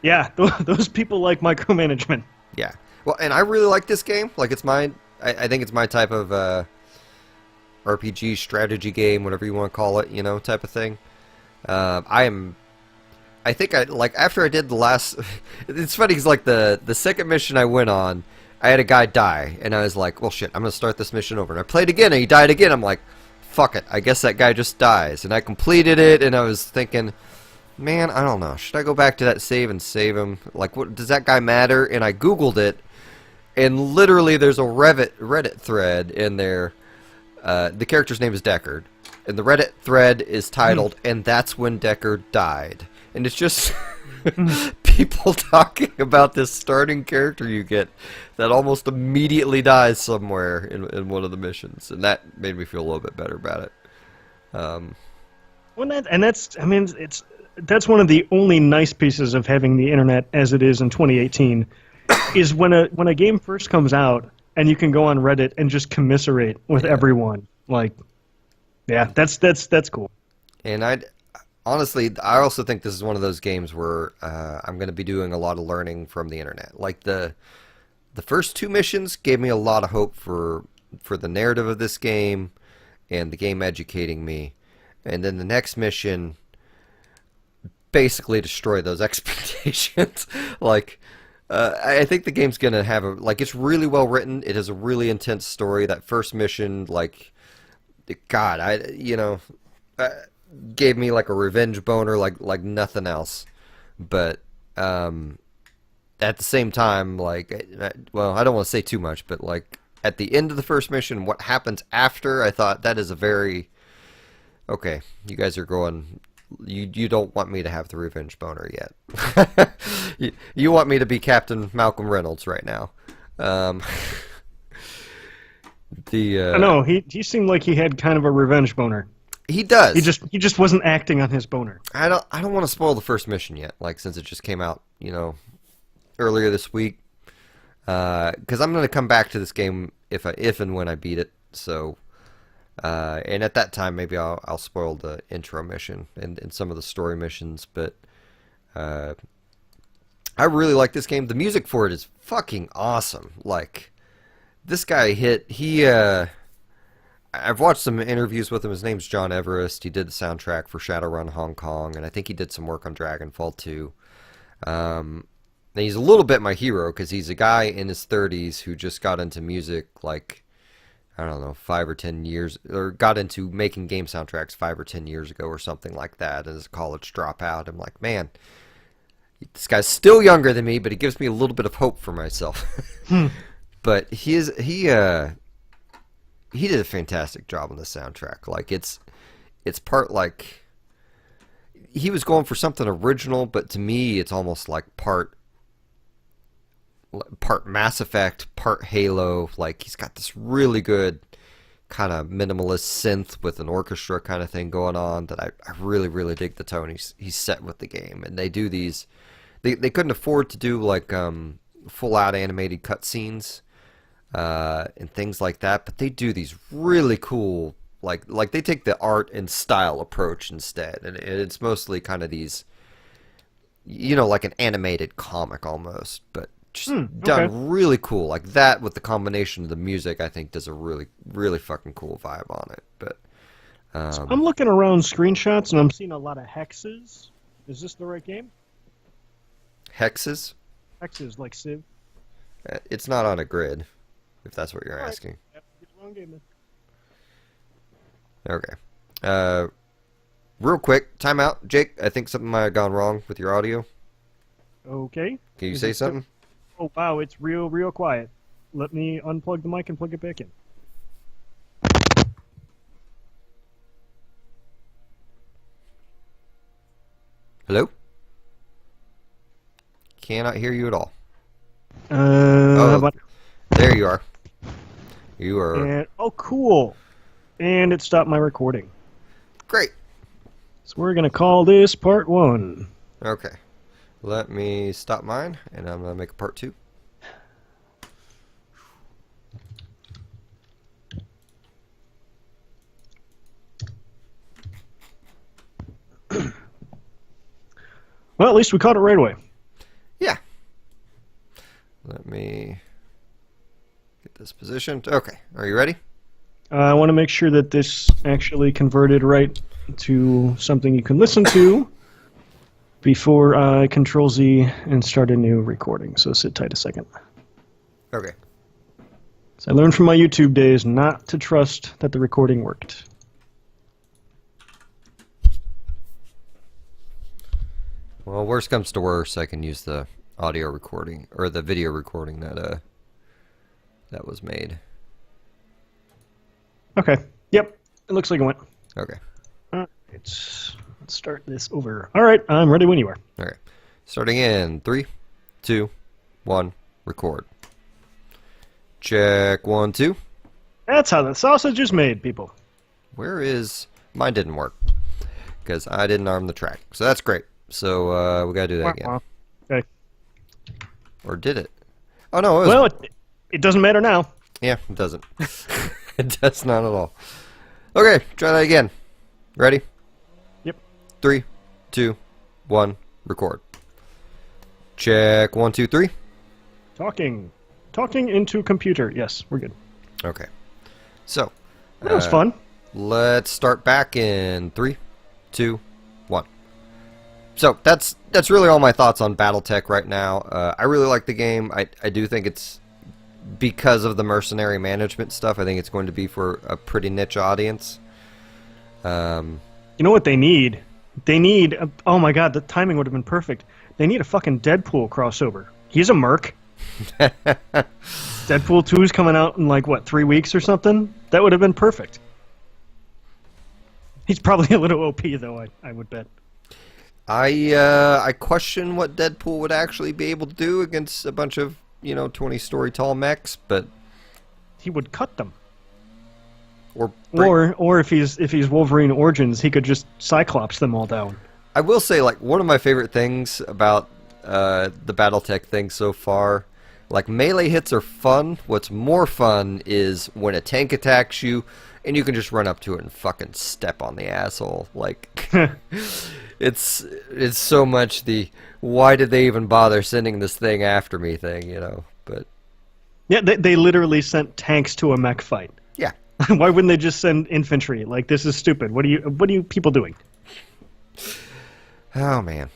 S2: Yeah, those people like micromanagement.
S1: Yeah. Well, and I really like this game. Like, it's I think it's my type of RPG strategy game, whatever you want to call it, type of thing. I think after I did the last, it's funny because like the second mission I went on, I had a guy die, and I was like, well, shit, I'm gonna start this mission over. And I played again, and he died again. I'm like, fuck it, I guess that guy just dies. And I completed it, and I was thinking, man, I don't know, should I go back to that save and save him? Like, what does that guy matter? And I googled it, and literally there's a Reddit thread in there. The character's name is Deckard, and the Reddit thread is titled, "And that's when Deckard died." And it's just people talking about this starting character you get that almost immediately dies somewhere in one of the missions, and that made me feel a little bit better about it.
S2: That's one of the only nice pieces of having the internet as it is in 2018, is when a game first comes out and you can go on Reddit and just commiserate with everyone. Like, yeah, that's cool.
S1: And honestly, I also think this is one of those games where I'm going to be doing a lot of learning from the internet. Like, the first 2 missions gave me a lot of hope for the narrative of this game and the game educating me. And then the next mission basically destroyed those expectations. Like, I think the game's going to have it's really well written. It has a really intense story. That first mission, like, God, gave me like a revenge boner like nothing else. But at the same time, like, well, I don't want to say too much, but like at the end of the first mission, what happens after, I thought that is a very, okay, you guys are going, you don't want me to have the revenge boner yet. You want me to be Captain Malcolm Reynolds right now.
S2: No, he seemed like he had kind of a revenge boner.
S1: He does.
S2: He just wasn't acting on his boner.
S1: I don't want to spoil the first mission yet, like, since it just came out, earlier this week. Because I'm going to come back to this game if and when I beat it. So, and at that time, maybe I'll spoil the intro mission and some of the story missions. But I really like this game. The music for it is fucking awesome. Like, this guy I've watched some interviews with him. His name's John Everest. He did the soundtrack for Shadowrun Hong Kong, and I think he did some work on Dragonfall 2. And he's a little bit my hero because he's a guy in his 30s who just got into music like, I don't know, 5 or 10 years, or got into making game soundtracks 5 or 10 years ago or something like that as a college dropout. I'm like, man, this guy's still younger than me, but he gives me a little bit of hope for myself. But he did a fantastic job on the soundtrack. Like, it's part like he was going for something original, but to me it's almost like part Mass Effect, part Halo. Like, he's got this really good kind of minimalist synth with an orchestra kind of thing going on that I really, really dig the tone he's set with the game. And they do these, they couldn't afford to do like full out animated cutscenes and things like that, but they do these really cool, like they take the art and style approach instead, and it's mostly kind of these, like an animated comic almost, but just done really cool. Like that with the combination of the music, I think does a really, really fucking cool vibe on it. But
S2: so I'm looking around screenshots and I'm seeing a lot of hexes. Is this the right game?
S1: Hexes?
S2: Hexes, like Civ.
S1: It's not on a grid, if that's what you're asking.
S2: Yep, get the wrong game then.
S1: Okay. Real quick, timeout. Jake, I think something might have gone wrong with your audio.
S2: Okay.
S1: Can you say something?
S2: Oh, wow, it's real quiet. Let me unplug the mic and plug it back in.
S1: Hello? Cannot hear you at all.
S2: How about...
S1: There you are. You are...
S2: And, oh, cool. And it stopped my recording.
S1: Great.
S2: So we're going to call this part 1.
S1: Okay. Let me stop mine, and I'm going to make a part 2.
S2: Well, at least we caught it right away.
S1: Yeah. Let me get this positioned. Okay. Are you ready?
S2: I want to make sure that this actually converted right to something you can listen to before I Control-Z and start a new recording. So sit tight a second.
S1: Okay.
S2: So I learned from my YouTube days not to trust that the recording worked.
S1: Well, worst comes to worst, I can use the audio recording or the video recording that was made.
S2: Okay. Yep. It looks like it went.
S1: Okay.
S2: Let's start this over. All right. I'm ready when you are.
S1: Okay. Starting in 3, 2, 1, record. Check 1, 2.
S2: That's how the sausage is made, people.
S1: Where is... Mine didn't work because I didn't arm the track. So that's great. So we got to do that again.
S2: Okay.
S1: Or did it? Oh, no.
S2: Well, it doesn't matter now.
S1: Yeah, it doesn't. It does not at all. Okay, try that again. Ready?
S2: Yep.
S1: 3, 2, 1, record. Check 1, 2, 3.
S2: Talking into computer. Yes, we're good.
S1: Okay. So.
S2: That was fun.
S1: Let's start back in 3, 2, 1. So that's really all my thoughts on BattleTech right now. I really like the game. I do think it's, because of the mercenary management stuff, I think it's going to be for a pretty niche audience.
S2: You know what they need? They need... oh my god, the timing would have been perfect. They need a fucking Deadpool crossover. He's a merc. Deadpool 2 is coming out in like, what, 3 weeks or something? That would have been perfect. He's probably a little OP, though, I would bet.
S1: I question what Deadpool would actually be able to do against a bunch of 20-story tall mechs, but
S2: he would cut them.
S1: Or
S2: if he's Wolverine Origins, he could just Cyclops them all down.
S1: I will say, like, one of my favorite things about the BattleTech thing so far, Like, melee hits are fun. What's more fun is when a tank attacks you, and you can just run up to it and fucking step on the asshole. Like, it's so much the why did they even bother sending this thing after me thing, you know? But
S2: yeah, they literally sent tanks to a mech fight.
S1: yeah.
S2: Why wouldn't they just send infantry? Like, this is stupid. What are you people doing?
S1: Oh man.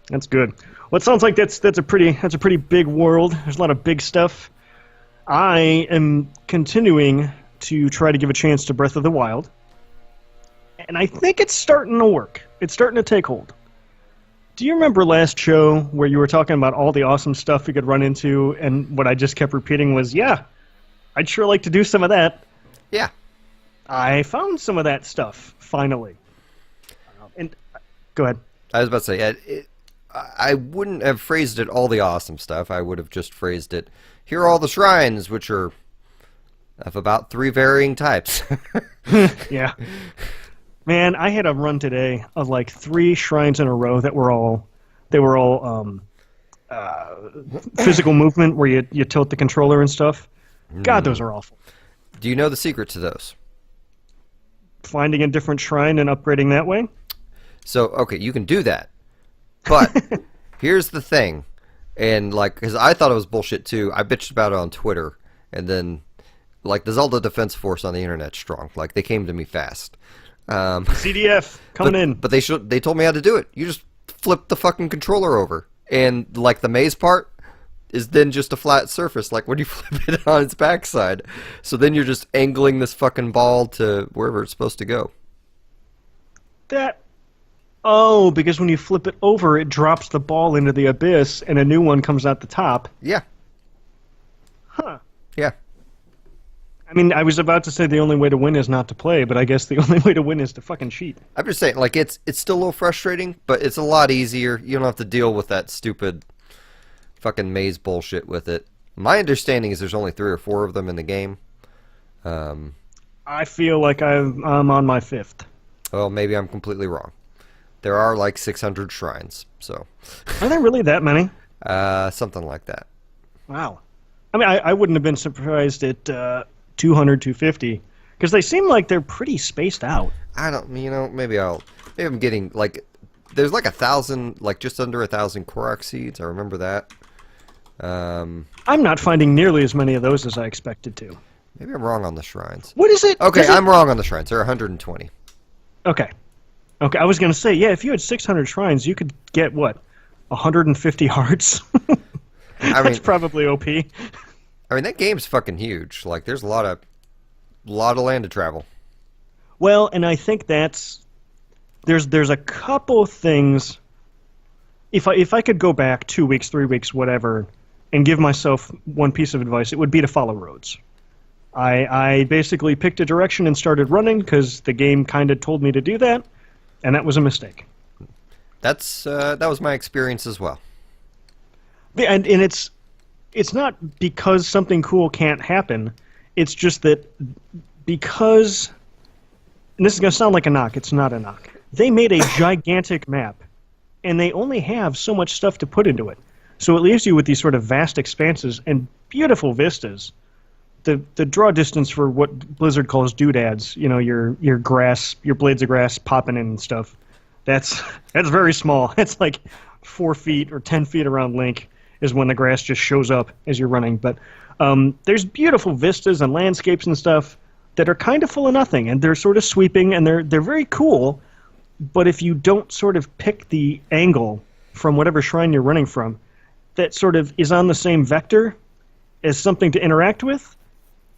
S2: That's good. Well, it sounds like that's a pretty big world. There's a lot of big stuff. I am continuing to try to give a chance to Breath of the Wild, and I think it's starting to work. It's starting to take hold. Do you remember last show where you were talking about all the awesome stuff you could run into, and what I just kept repeating was, yeah, I'd sure like to do some of that.
S1: Yeah.
S2: I found some of that stuff, finally. And go ahead.
S1: I was about to say, I wouldn't have phrased it all the awesome stuff. I would have just phrased it, here are all the shrines, which are of about 3 varying types.
S2: Yeah. Man, I had a run today of like 3 shrines in a row that were all physical movement where you tilt the controller and stuff. God, those are awful.
S1: Do you know the secret to those?
S2: Finding a different shrine and upgrading that way?
S1: So, okay, you can do that. But here's the thing. And, like, because I thought it was bullshit too. I bitched about it on Twitter. And then, like, the Zelda Defense Force on the internet's strong. Like, they came to me fast.
S2: CDF, coming in.
S1: But they told me how to do it. You just flip the fucking controller over. And, like, the maze part is then just a flat surface, like when you flip it on its backside. So then you're just angling this fucking ball to wherever it's supposed to go.
S2: Oh, because when you flip it over, it drops the ball into the abyss, and a new one comes out the top.
S1: Yeah.
S2: Huh.
S1: Yeah.
S2: I mean, I was about to say the only way to win is not to play, but I guess the only way to win is to fucking cheat.
S1: I'm just saying, like, it's still a little frustrating, but it's a lot easier. You don't have to deal with that stupid fucking maze bullshit with it. My understanding is there's only 3 or 4 of them in the game.
S2: I feel like I'm on my 5th.
S1: Well, maybe I'm completely wrong. There are like 600 shrines, so.
S2: Are there really that many?
S1: Something like that.
S2: Wow. I mean, I wouldn't have been surprised at 200, 250, because they seem like they're pretty spaced out.
S1: I don't, maybe I'm getting, like, there's like 1,000, like just under 1,000 Korok seeds. I remember that.
S2: I'm not finding nearly as many of those as I expected to.
S1: Maybe I'm wrong on the shrines.
S2: What is it?
S1: Okay, I'm wrong on the shrines. There are 120.
S2: Okay, I was going to say, yeah, if you had 600 shrines, you could get, what, 150 hearts? That's probably OP.
S1: I mean, that game's fucking huge. Like, there's a lot of land to travel.
S2: Well, and I think there's a couple things. If I could go back 2 weeks, 3 weeks, whatever, and give myself one piece of advice, it would be to follow roads. I basically picked a direction and started running because the game kind of told me to do that, and that was a mistake.
S1: That was my experience as well.
S2: And it's not because something cool can't happen. It's just that because, and this is going to sound like a knock, it's not a knock. They made a gigantic map, and they only have so much stuff to put into it. So it leaves you with these sort of vast expanses and beautiful vistas. The draw distance for what Blizzard calls doodads, your grass, your blades of grass popping in and stuff, that's very small. It's like 4 feet or 10 feet around length is when the grass just shows up as you're running. But there's beautiful vistas and landscapes and stuff that are kind of full of nothing, and they're sort of sweeping, and they're very cool. But if you don't sort of pick the angle from whatever shrine you're running from that sort of is on the same vector as something to interact with,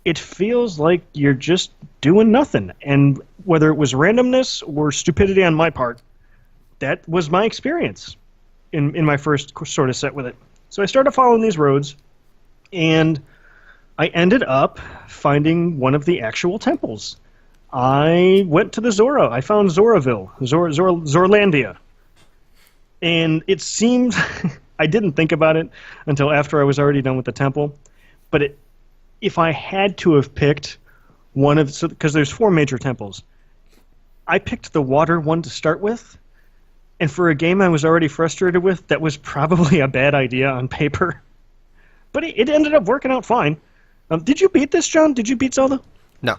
S2: it feels like you're just doing nothing. And whether it was randomness or stupidity on my part, that was my experience in my first sort of set with it. So I started following these roads, and I ended up finding one of the actual temples. I went to the Zora. I found Zoraville, Zorlandia. And it seemed, I didn't think about it until after I was already done with the temple, but if I had to have picked one of, because there's 4 major temples, I picked the water one to start with, and for a game I was already frustrated with, that was probably a bad idea on paper. but it ended up working out fine. Did you beat this, John? Did you beat Zelda?
S1: No,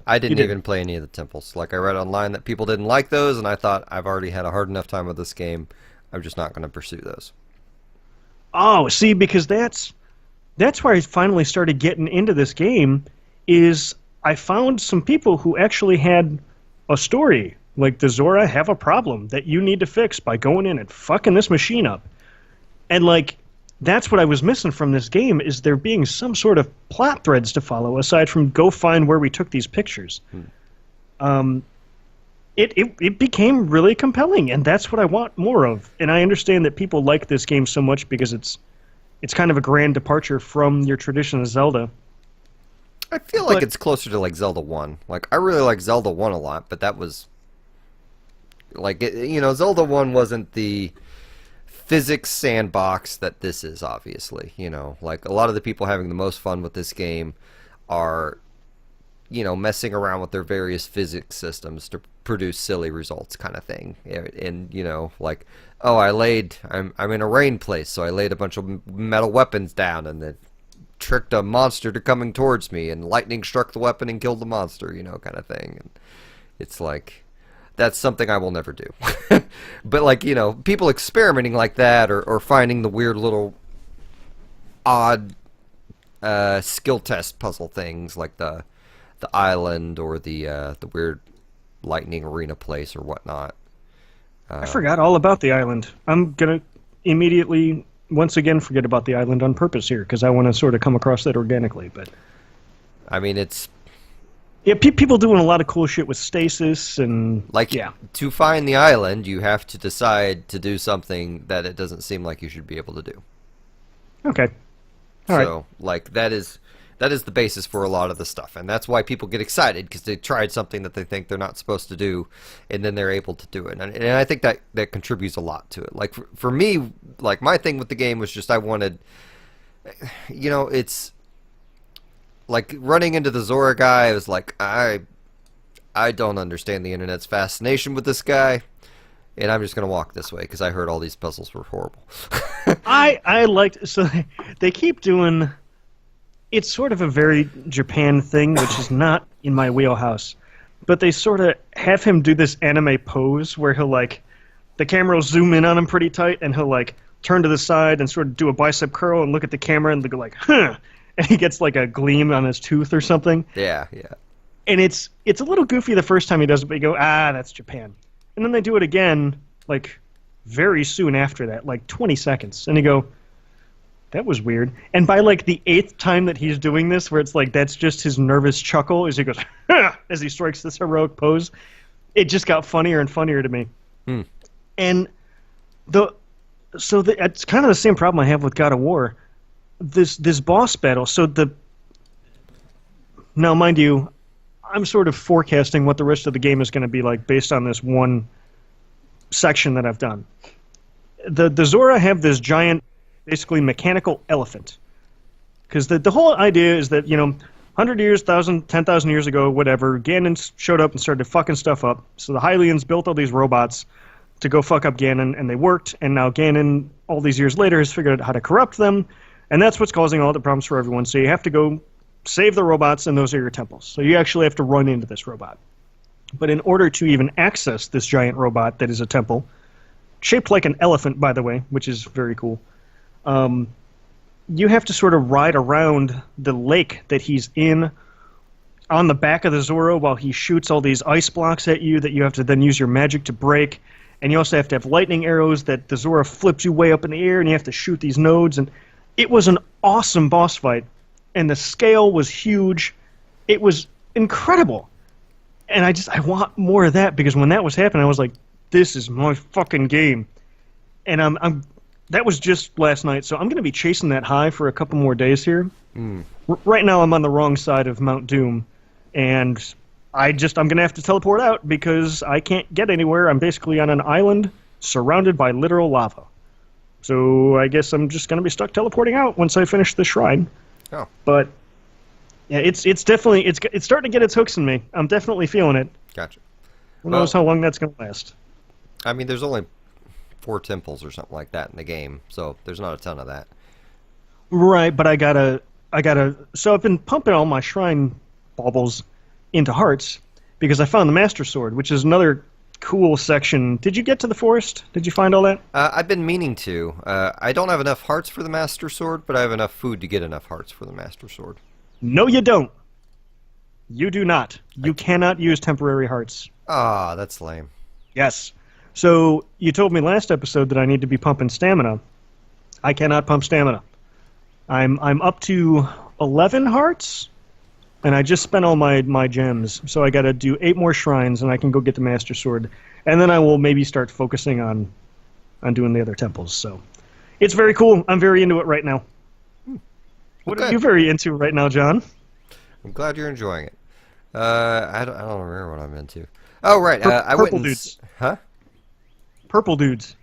S1: I didn't
S2: didn't.
S1: even play any of the temples. Like, I read online that people didn't like those, and I thought, I've already had a hard enough time with this game. I'm just not going to pursue those.
S2: Oh, see, because that's where I finally started getting into this game. Is I found some people who actually had a story. Like, the Zora have a problem that you need to fix by going in and fucking this machine up. And, like, that's what I was missing from this game, is there being some sort of plot threads to follow, aside from go find where we took these pictures. It became really compelling, and that's what I want more of. And I understand that people like this game so much because it's kind of a grand departure from your tradition of Zelda.
S1: I feel like it's closer to, like, Zelda 1. Like, I really like Zelda 1 a lot, but that was... Like, Zelda 1 wasn't the physics sandbox that this is, obviously. Like, a lot of the people having the most fun with this game are, messing around with their various physics systems to produce silly results, kind of thing. And, like, oh, I'm in a rain place, so I laid a bunch of metal weapons down, and then tricked a monster to coming towards me, and lightning struck the weapon and killed the monster, kind of thing. And it's like... That's something I will never do. But, like, people experimenting like that, or finding the weird little odd skill test puzzle things, like the island, or the weird lightning arena place or whatnot.
S2: I forgot all about the island. I'm going to immediately, once again, forget about the island on purpose here, because I want to sort of come across that organically. But
S1: I mean, it's...
S2: Yeah, people doing a lot of cool shit with stasis and...
S1: Like,
S2: yeah.
S1: To find the island, you have to decide to do something that it doesn't seem like you should be able to do.
S2: Okay. All right.
S1: So, like, that is the basis for a lot of the stuff. And that's why people get excited, because they tried something that they think they're not supposed to do, and then they're able to do it. And I think that contributes a lot to it. Like, for me, like, my thing with the game was just I wanted... it's... Like, running into the Zora guy, I was like, I don't understand the internet's fascination with this guy, and I'm just going to walk this way, because I heard all these puzzles were horrible.
S2: I liked... So they keep doing... It's sort of a very Japan thing, which is not in my wheelhouse. But they sort of have him do this anime pose where he'll, like... The camera will zoom in on him pretty tight, and he'll, like, turn to the side and sort of do a bicep curl and look at the camera and go like, huh! And he gets like a gleam on his tooth or something.
S1: Yeah.
S2: And it's a little goofy the first time he does it, but you go, that's Japan. And then they do it again, like, very soon after that, like 20 seconds. And you go, that was weird. And by like the 8th time that he's doing this, where it's like that's just his nervous chuckle as he goes, as he strikes this heroic pose, it just got funnier and funnier to me. And it's kind of the same problem I have with God of War. This boss battle, now mind you, I'm sort of forecasting what the rest of the game is going to be like based on this one section that I've done. The Zora have this giant, basically mechanical elephant. Because the whole idea is that, 100 years, 1,000, 10,000 years ago, whatever, Ganon showed up and started fucking stuff up. So the Hylians built all these robots to go fuck up Ganon, and they worked, and now Ganon, all these years later, has figured out how to corrupt them. And that's what's causing all the problems for everyone. So you have to go save the robots, and those are your temples. So you actually have to run into this robot. But in order to even access this giant robot that is a temple, shaped like an elephant, by the way, which is very cool, you have to sort of ride around the lake that he's in on the back of the Zora while he shoots all these ice blocks at you that you have to then use your magic to break. And you also have to have lightning arrows that the Zora flips you way up in the air, and you have to shoot these nodes. And it was an awesome boss fight, and the scale was huge. It was incredible. And I want more of that, because when that was happening, I was like, this is my fucking game. And that was just last night, so I'm going to be chasing that high for a couple more days here. Right now I'm on the wrong side of Mount Doom, and I'm going to have to teleport out because I can't get anywhere. I'm basically on an island surrounded by literal lava. So I guess I'm just going to be stuck teleporting out once I finish the shrine.
S1: Oh.
S2: But yeah, it's definitely it's starting to get its hooks in me. I'm definitely feeling it.
S1: Gotcha.
S2: Who knows how long that's going to last?
S1: I mean, there's only 4 temples or something like that in the game, so there's not a ton of that.
S2: Right, but I gotta. So I've been pumping all my shrine baubles into hearts because I found the Master Sword, which is another cool section. Did you get to the forest? Did you find all that?
S1: I've been meaning to. I don't have enough hearts for the Master Sword, but I have enough food to get enough hearts for the Master Sword.
S2: No, you don't. You do not. You cannot use temporary hearts.
S1: Ah, that's lame.
S2: Yes. So you told me last episode that I need to be pumping stamina. I cannot pump stamina. I'm up to 11 hearts, and I just spent all my gems. So I got to do 8 more shrines, and I can go get the Master Sword, and then I will maybe start focusing on doing the other temples. So it's very cool. I'm very into it right now. What are you very into right now, John?
S1: I'm glad you're enjoying it. I don't remember what I'm into. Oh, right. I went
S2: Purple
S1: and
S2: dudes.
S1: Huh?
S2: Purple dudes.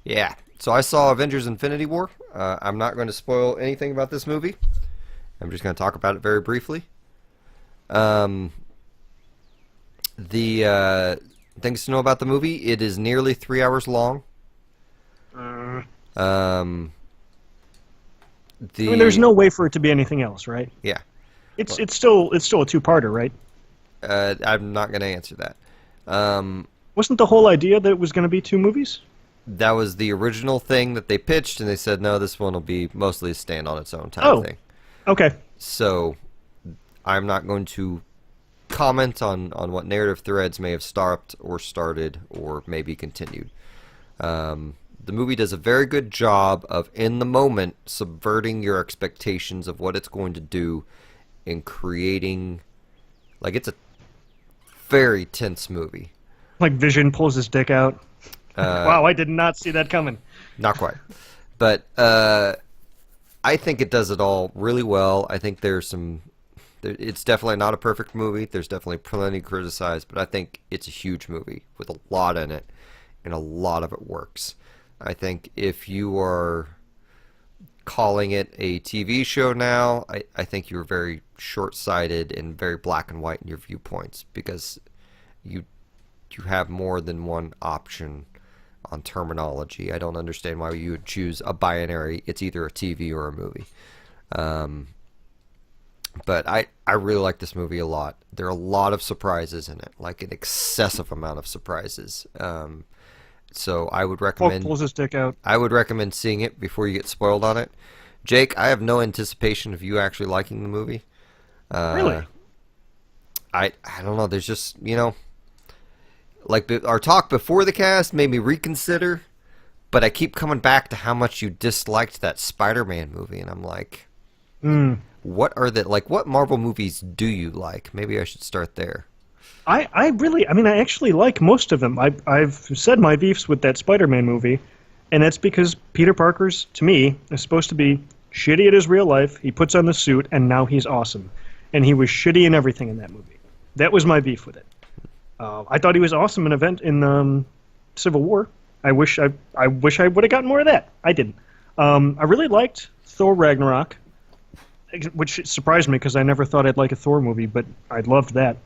S1: Yeah. So I saw Avengers Infinity War. I'm not going to spoil anything about this movie. I'm just going to talk about it very briefly. The things to know about the movie, it is nearly 3 hours long.
S2: I mean, there's no way for it to be anything else, right?
S1: Yeah.
S2: It's still a two-parter, right?
S1: I'm not going to answer that.
S2: Wasn't the whole idea that it was going to be 2 movies?
S1: That was the original thing that they pitched, and they said, no, this one will be mostly a stand on its own type of thing.
S2: Okay.
S1: So I'm not going to comment on what narrative threads may have stopped or started or maybe continued. The movie does a very good job of, in the moment, subverting your expectations of what it's going to do and creating... Like, it's a very tense movie.
S2: Like Vision pulls his dick out. Wow, I did not see that coming.
S1: Not quite. But I think it does it all really well. I think there's some... It's definitely not a perfect movie. There's definitely plenty to criticize, but I think it's a huge movie with a lot in it, and a lot of it works. I think if you are calling it a TV show now, I think you're very short-sighted and very black and white in your viewpoints, because you have more than one option on terminology. I don't understand why you would choose a binary. It's either a TV or a movie. But I really like this movie a lot. There are a lot of surprises in it, like an excessive amount of surprises. So I would recommend...
S2: Pulls his dick out.
S1: I would recommend seeing it before you get spoiled on it. Jake, I have no anticipation of you actually liking the movie.
S2: Really?
S1: I don't know. There's just, like our talk before the cast made me reconsider, but I keep coming back to how much you disliked that Spider-Man movie, and I'm like, what Marvel movies do you like? Maybe I should start there.
S2: I actually like most of them. I've said my beefs with that Spider-Man movie, and that's because Peter Parker's, to me, is supposed to be shitty at his real life. He puts on the suit, and now he's awesome. And he was shitty in everything in that movie. That was my beef with it. I thought he was awesome in Civil War. I wish I would have gotten more of that. I didn't. I really liked Thor Ragnarok, which surprised me because I never thought I'd like a Thor movie, but I loved that.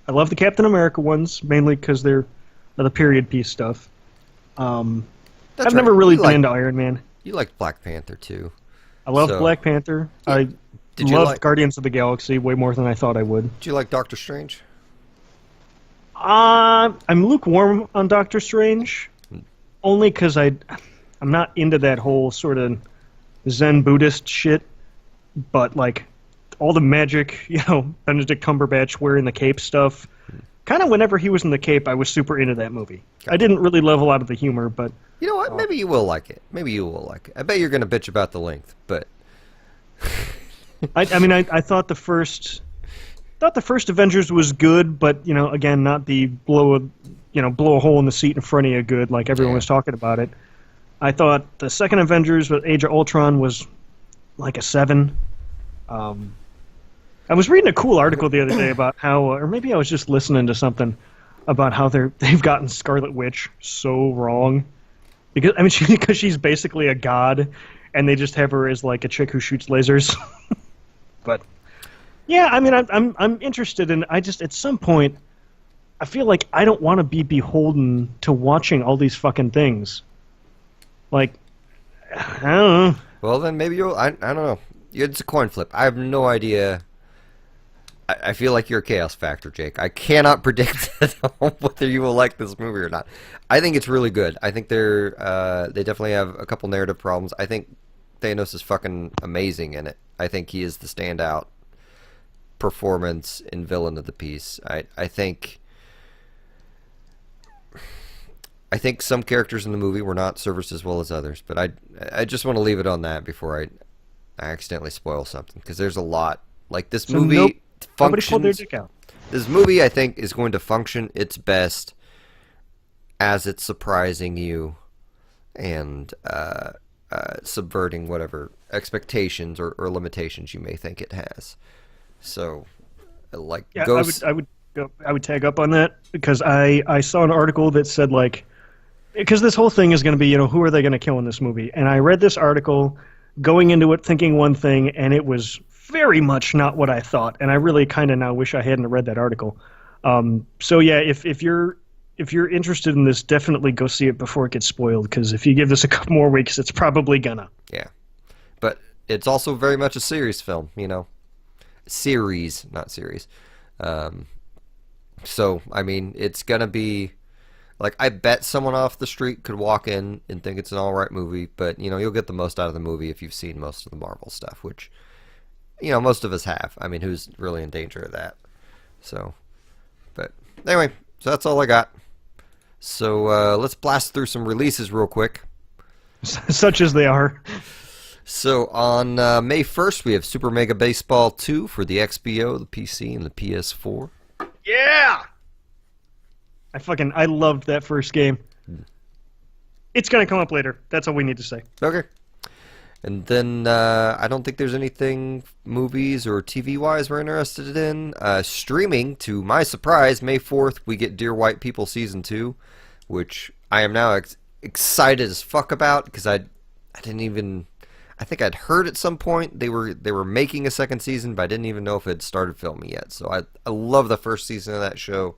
S2: I love the Captain America ones, mainly because they're the period piece stuff. I've never really been into Iron Man.
S1: You liked Black Panther, too.
S2: I loved Black Panther.
S1: Yeah.
S2: I loved Guardians of the Galaxy way more than I thought I would.
S1: Did you like Doctor Strange?
S2: I'm lukewarm on Doctor Strange, only because I'm not into that whole sort of Zen Buddhist shit, but like all the magic, Benedict Cumberbatch wearing the cape stuff. Kind of whenever he was in the cape, I was super into that movie. I didn't really level out of the humor, but...
S1: You know what? Maybe you will like it. I bet you're going to bitch about the length, but...
S2: I thought the first Avengers was good, but, again, not the blow a hole in the seat in front of you good like everyone was talking about it. I thought the second Avengers with Age of Ultron was like a 7. I was reading a cool article the other day about how, or maybe I was just listening to something about how they've gotten Scarlet Witch so wrong, because she's basically a god, and they just have her as like a chick who shoots lasers. But yeah, I'm interested in. I just at some point, I feel like I don't want to be beholden to watching all these fucking things. Like, I don't know.
S1: Well, then maybe you'll. I don't know. It's a coin flip. I have no idea. I feel like you're a chaos factor, Jake. I cannot predict whether you will like this movie or not. I think it's really good. I think they definitely have a couple narrative problems. I think Thanos is fucking amazing in it. I think he is the standout performance and villain of the piece. I think some characters in the movie were not serviced as well as others, but I just want to leave it on that before I accidentally spoil something, because there's a lot. Like this movie
S2: nobody pulled their
S1: functions.
S2: dick out.
S1: This movie, I think, is going to function its best as it's surprising you and subverting whatever expectations or limitations you may think it has. So, like,
S2: Yeah,
S1: Ghost.
S2: I would tag up on that, because I saw an article that said, like, because this whole thing is going to be, who are they going to kill in this movie? And I read this article going into it thinking one thing, and it was very much not what I thought. And I really kind of now wish I hadn't read that article. So yeah, if you're interested in this, definitely go see it before it gets spoiled, because if you give this a couple more weeks, it's probably gonna.
S1: Yeah. But it's also very much a series film, Series, not series. So, I mean, it's gonna be... Like, I bet someone off the street could walk in and think it's an alright movie, but, you'll get the most out of the movie if you've seen most of the Marvel stuff, which, most of us have. I mean, who's really in danger of that? So, but, anyway, so that's all I got. So, let's blast through some releases real quick.
S2: Such as they are.
S1: So, on May 1st, we have Super Mega Baseball 2 for the XBO, the PC, and the PS4.
S2: Yeah! I loved that first game. It's going to come up later. That's all we need to say.
S1: Okay. And then I don't think there's anything movies or TV-wise we're interested in. Streaming, to my surprise, May 4th, we get Dear White People Season 2, which I am now excited as fuck about, because I think I'd heard at some point they were making a second season, but I didn't even know if it had started filming yet. So I love the first season of that show.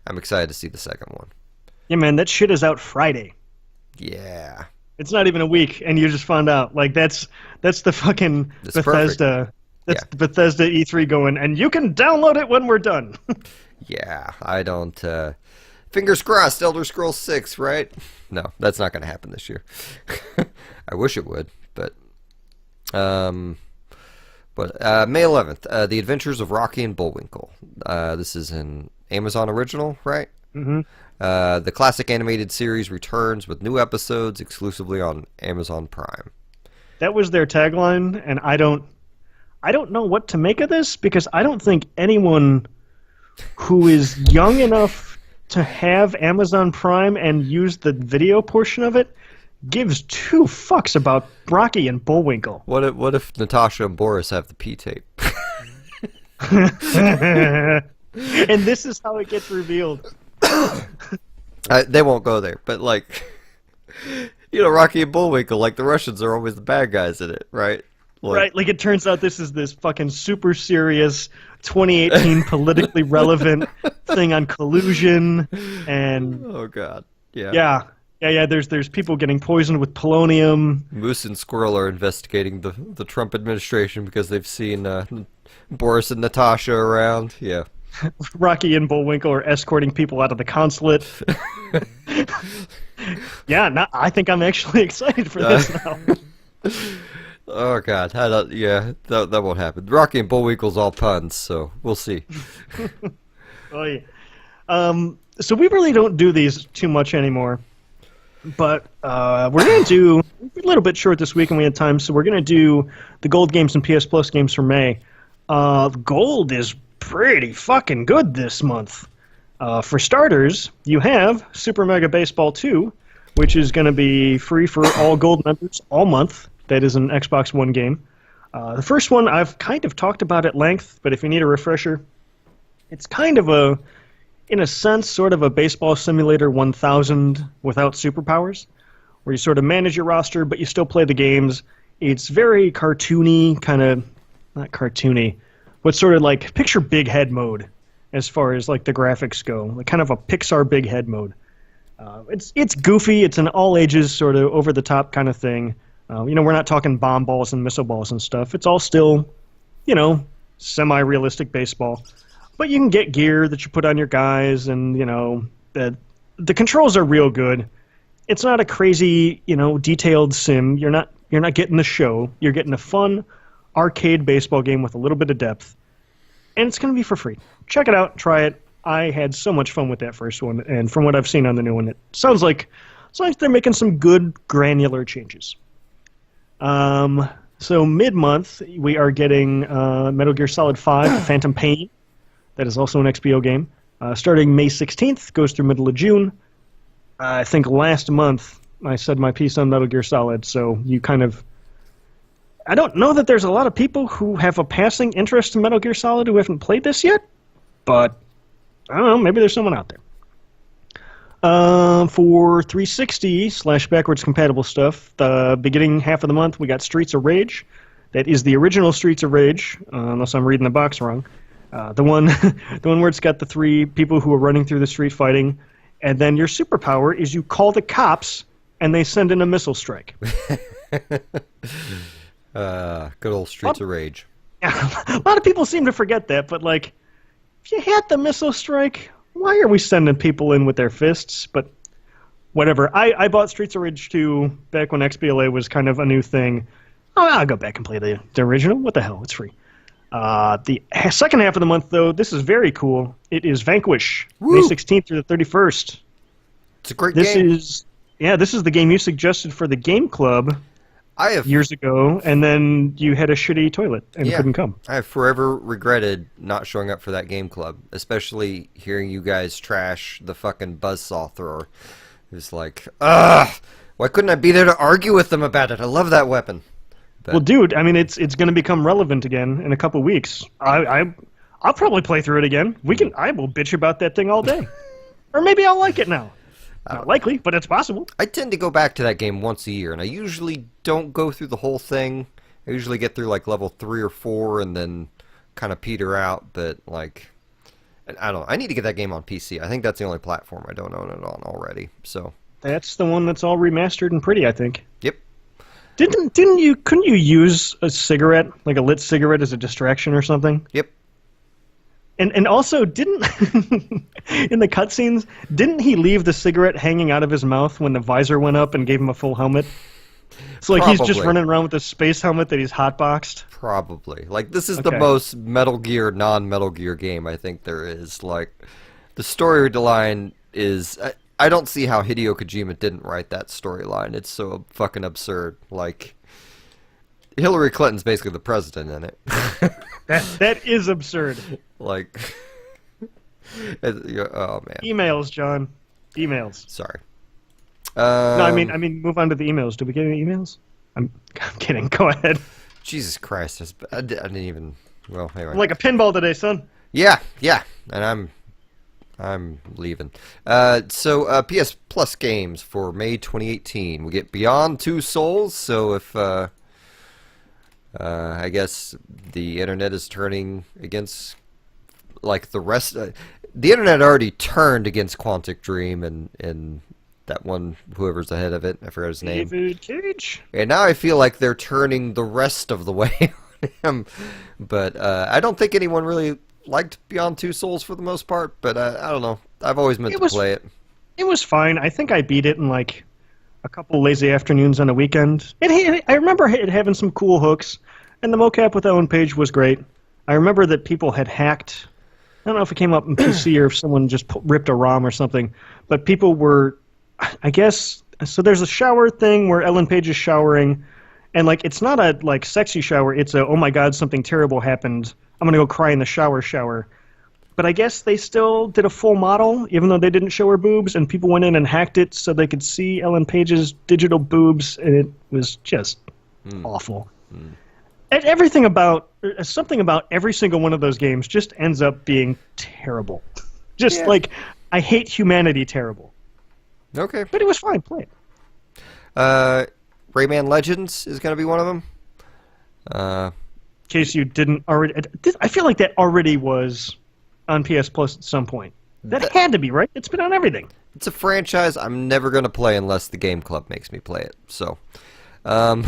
S1: I'm excited to see the second one.
S2: Yeah, man, that shit is out Friday.
S1: Yeah.
S2: It's not even a week, and you just found out. Like, that's the fucking
S1: That's
S2: Bethesda.
S1: perfect.
S2: That's the Bethesda E3 going, and you can download it when we're done.
S1: Yeah, I don't... fingers crossed, Elder Scrolls 6, right? No, that's not going to happen this year. I wish it would, but... May 11th, The Adventures of Rocky and Bullwinkle. This is an Amazon original, right?
S2: Mm-hmm.
S1: The classic animated series returns with new episodes exclusively on Amazon Prime.
S2: That was their tagline, and I don't know what to make of this, because I don't think anyone who is young enough to have Amazon Prime and use the video portion of it gives two fucks about Rocky and Bullwinkle.
S1: What if Natasha and Boris have the P-tape?
S2: And this is how it gets revealed.
S1: They won't go there, but like, Rocky and Bullwinkle, like the Russians are always the bad guys in it, right?
S2: Right, like it turns out this is this fucking super serious 2018 politically relevant thing on collusion, and
S1: oh god, yeah.
S2: There's people getting poisoned with polonium.
S1: Moose and Squirrel are investigating the Trump administration because they've seen Boris and Natasha around. Yeah.
S2: Rocky and Bullwinkle are escorting people out of the consulate. Yeah, I think I'm actually excited for this now.
S1: Oh god, that won't happen. Rocky and Bullwinkle's all puns, so we'll see.
S2: Oh yeah. So we really don't do these too much anymore, but we're gonna do a little bit short this week, and we had time, so we're gonna do the Gold games and PS Plus games for May. Gold is pretty fucking good this month. For starters, you have Super Mega Baseball 2, which is going to be free for all Gold members all month. That is an Xbox One game. The first one I've kind of talked about at length, but if you need a refresher, it's kind of in a sense, sort of a Baseball Simulator 1000 without superpowers, where you sort of manage your roster, but you still play the games. It's very cartoony, kind of, not cartoony, but sort of like, picture Big Head mode as far as like the graphics go, like kind of a Pixar Big Head mode. It's goofy, it's an all ages sort of over the top kind of thing. We're not talking bomb balls and missile balls and stuff. It's all still, semi-realistic baseball. But you can get gear that you put on your guys, and the controls are real good. It's not a crazy, detailed sim. You're not getting the show. You're getting a fun arcade baseball game with a little bit of depth, and it's going to be for free. Check it out, try it. I had so much fun with that first one, and from what I've seen on the new one, it sounds like they're making some good granular changes. So mid-month, we are getting Metal Gear Solid 5 Phantom Pain. That is also an XBO game. Starting May 16th, goes through middle of June. I think last month I said my piece on Metal Gear Solid, so you kind of... I don't know that there's a lot of people who have a passing interest in Metal Gear Solid who haven't played this yet, but I don't know, maybe there's someone out there. For 360/backwards compatible stuff, the beginning half of the month we got Streets of Rage. That is the original Streets of Rage, unless I'm reading the box wrong. The one where it's got the three people who are running through the street fighting, and then your superpower is you call the cops and they send in a missile strike.
S1: Good old Streets of Rage.
S2: A lot of people seem to forget that, but if you had the missile strike, why are we sending people in with their fists? But whatever. I bought Streets of Rage 2 back when XBLA was kind of a new thing. Oh, I'll go back and play the original. What the hell? It's free. The second half of the month, though, this is very cool. It is Vanquish,
S1: Woo!
S2: May 16th through the 31st.
S1: It's a great game.
S2: This is the game you suggested for the Game Club years ago, and then you had a shitty toilet and couldn't come.
S1: I have forever regretted not showing up for that Game Club, especially hearing you guys trash the fucking buzzsaw thrower. It was like, why couldn't I be there to argue with them about it? I love that weapon. But,
S2: well, dude, I mean, it's going to become relevant again in a couple weeks. I'll probably play through it again. I will bitch about that thing all day, or maybe I'll like it now. Not likely, but it's possible.
S1: I tend to go back to that game once a year, and I usually don't go through the whole thing. I usually get through level 3 or 4 and then kind of peter out. But I don't know. I need to get that game on PC. I think that's the only platform I don't own it on already. So
S2: that's the one that's all remastered and pretty, I think.
S1: Yep.
S2: Couldn't you use a cigarette, like a lit cigarette, as a distraction or something?
S1: Yep.
S2: And also, didn't in the cutscenes, didn't he leave the cigarette hanging out of his mouth when the visor went up and gave him a full helmet? So he's just running around with a space helmet that he's hotboxed?
S1: Probably. This is the most Metal Gear, non-Metal Gear game I think there is. The storyline is... I don't see how Hideo Kojima didn't write that storyline. It's so fucking absurd. Hillary Clinton's basically the president in it.
S2: That is absurd.
S1: Oh man.
S2: Emails, John. Emails.
S1: Sorry.
S2: No, I mean, move on to the emails. Did we get any emails? I'm kidding. Go ahead.
S1: Jesus Christ! I didn't even. Well, anyway.
S2: I'm like a pinball today, son.
S1: Yeah, and I'm leaving. So PS Plus games for May 2018. We get Beyond Two Souls. So if I guess the internet is turning against the rest. The internet already turned against Quantic Dream and that one, whoever's ahead of it, I forgot his name.
S2: David Cage.
S1: And now I feel like they're turning the rest of the way on him. But I don't think anyone really liked Beyond Two Souls for the most part. But I don't know. I've always meant to play it.
S2: It was fine. I think I beat it in a couple lazy afternoons on a weekend. I remember it having some cool hooks, and the mocap with Ellen Page was great. I remember that people had hacked. I don't know if it came up in PC or if someone just ripped a ROM or something, but people were, I guess, so there's a shower thing where Ellen Page is showering, and it's not a sexy shower, it's a, oh my god, something terrible happened, I'm gonna go cry in the shower. But I guess they still did a full model, even though they didn't show her boobs, and people went in and hacked it so they could see Ellen Page's digital boobs, and it was just awful. And something about every single one of those games just ends up being terrible. I hate humanity terrible.
S1: Okay.
S2: But it was fine, play it.
S1: Rayman Legends is going to be one of them.
S2: In case you didn't already... I feel like that already was on PS Plus at some point. That had to be, right? It's been on everything.
S1: It's a franchise I'm never going to play unless the Game Club makes me play it. So, Um,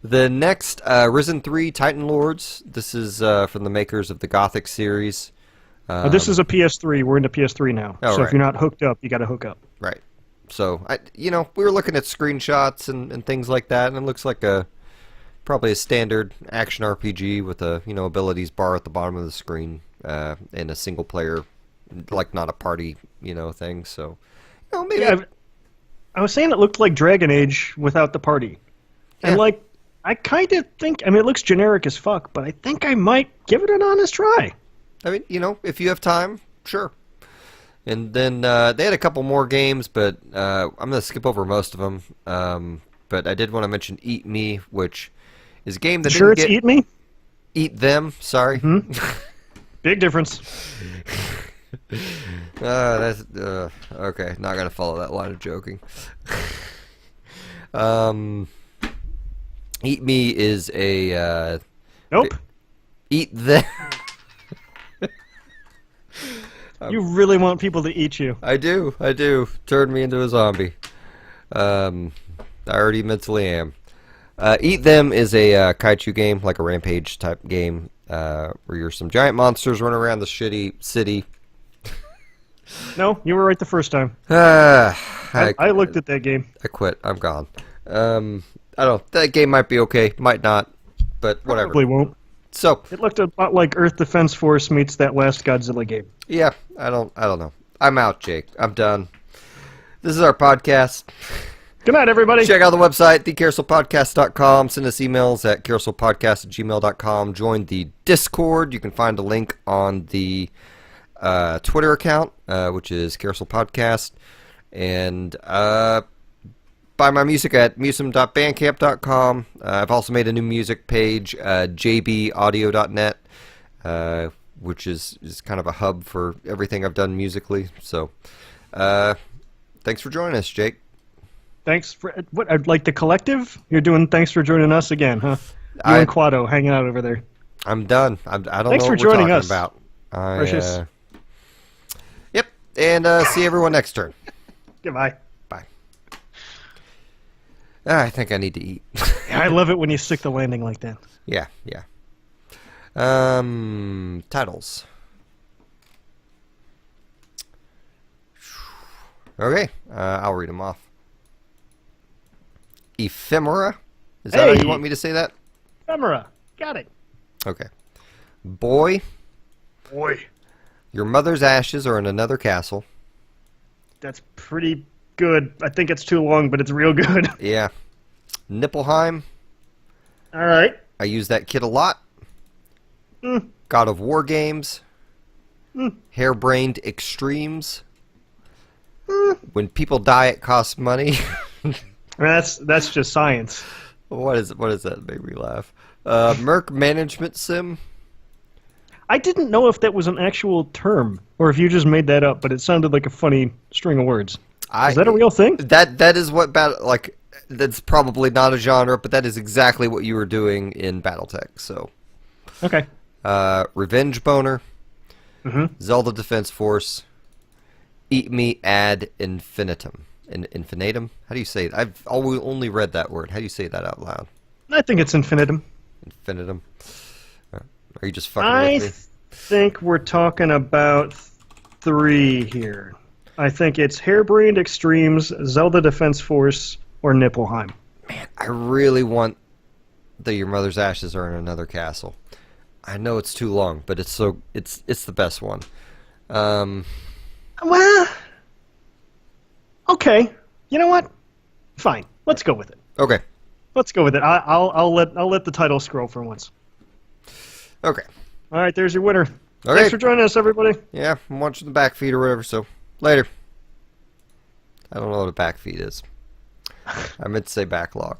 S1: the next, Risen 3 Titan Lords. This is from the makers of the Gothic series.
S2: This is a PS3. We're into PS3 now.
S1: Oh,
S2: so
S1: right.
S2: if you're not hooked up, you got to hook up.
S1: Right. So, we were looking at screenshots and things like that, and it looks like probably a standard action RPG with a, abilities bar at the bottom of the screen, and a single player, like not a party, thing. So, maybe.
S2: Yeah, I was saying it looked like Dragon Age without the party. And,
S1: Yeah.
S2: I kind of think, it looks generic as fuck, but I think I might give it an honest try.
S1: I mean, if you have time, sure. And then they had a couple more games, but I'm going to skip over most of them. But I did want to mention Eat Me, which is a game that
S2: Sure,
S1: didn't
S2: it's Eat Me?
S1: Eat Them, sorry.
S2: Big difference.
S1: That's okay. Not gonna follow that line of joking. Eat Me is a
S2: Nope.
S1: Eat Them.
S2: You really want people to eat you.
S1: I do. Turn me into a zombie. I already mentally am. Eat Them is a kaiju game, like a Rampage type game, where you're some giant monsters running around the shitty city.
S2: No, you were right the first time.
S1: I
S2: I looked at that game.
S1: I quit. I'm gone. I don't know. That game might be okay, might not, but whatever.
S2: Probably won't.
S1: So
S2: It looked a lot like Earth Defense Force meets that last Godzilla game.
S1: yeah, I don't know. I'm out, Jake. I'm done. This is our podcast.
S2: Good night, everybody.
S1: Check out the website, thecarouselpodcast.com. Send us emails at carouselpodcast@gmail.com. Join the Discord. You can find a link on the Twitter account, which is Carousel Podcast. And buy my music at MusiM.bandcamp.com. I've also made a new music page, jbaudio.net, which is kind of a hub for everything I've done musically. So thanks for joining us, Jake.
S2: Thanks for what? Like the collective? You're doing. Thanks for joining us again, huh? You and Quado hanging out over there.
S1: I'm done. I don't
S2: Thanks
S1: know
S2: for
S1: what we're
S2: joining
S1: talking
S2: us,
S1: about.
S2: Precious.
S1: Yep. And see everyone next turn.
S2: Goodbye.
S1: Bye. I think I need to eat.
S2: Yeah, I love it when you stick the landing like that.
S1: Yeah. Titles. Okay, I'll read them off. Ephemera? Is that how you want me to say that?
S2: Ephemera. Got it.
S1: Okay. Boy.
S2: Boy.
S1: Your mother's ashes are in another castle.
S2: That's pretty good. I think it's too long, but it's real good.
S1: Yeah. Nipplheim.
S2: All right.
S1: I use that kid a lot. God of War games. Harebrained extremes. When people die, it costs money.
S2: That's just science.
S1: What is that? Made me laugh. Merc Management Sim.
S2: I didn't know if that was an actual term or if you just made that up, but it sounded like a funny string of words. Is that a real thing?
S1: That is what that's probably not a genre, but that is exactly what you were doing in BattleTech. So,
S2: okay.
S1: Revenge Boner,
S2: Mm-hmm.
S1: Zelda Defense Force, Eat Me ad infinitum. Infinitum? How do you say it? I've only read that word. How do you say that out loud?
S2: I think it's infinitum.
S1: Infinitum. Are you just fucking with me?
S2: I think we're talking about 3 here. I think it's Harebrained Extremes, Zelda Defense Force, or Nipplheim.
S1: Man, I really want Your Mother's Ashes Are in Another Castle. I know it's too long, but it's the best one.
S2: Well, okay. You know what? Fine. Let's go with it.
S1: Okay.
S2: Let's go with it. I'll let the title scroll for once.
S1: Okay.
S2: All right, there's your winner.
S1: Okay.
S2: Thanks for joining us, everybody.
S1: Yeah, I'm watching the back feed or whatever, so later. I don't know what a back feed is. I meant to say backlog.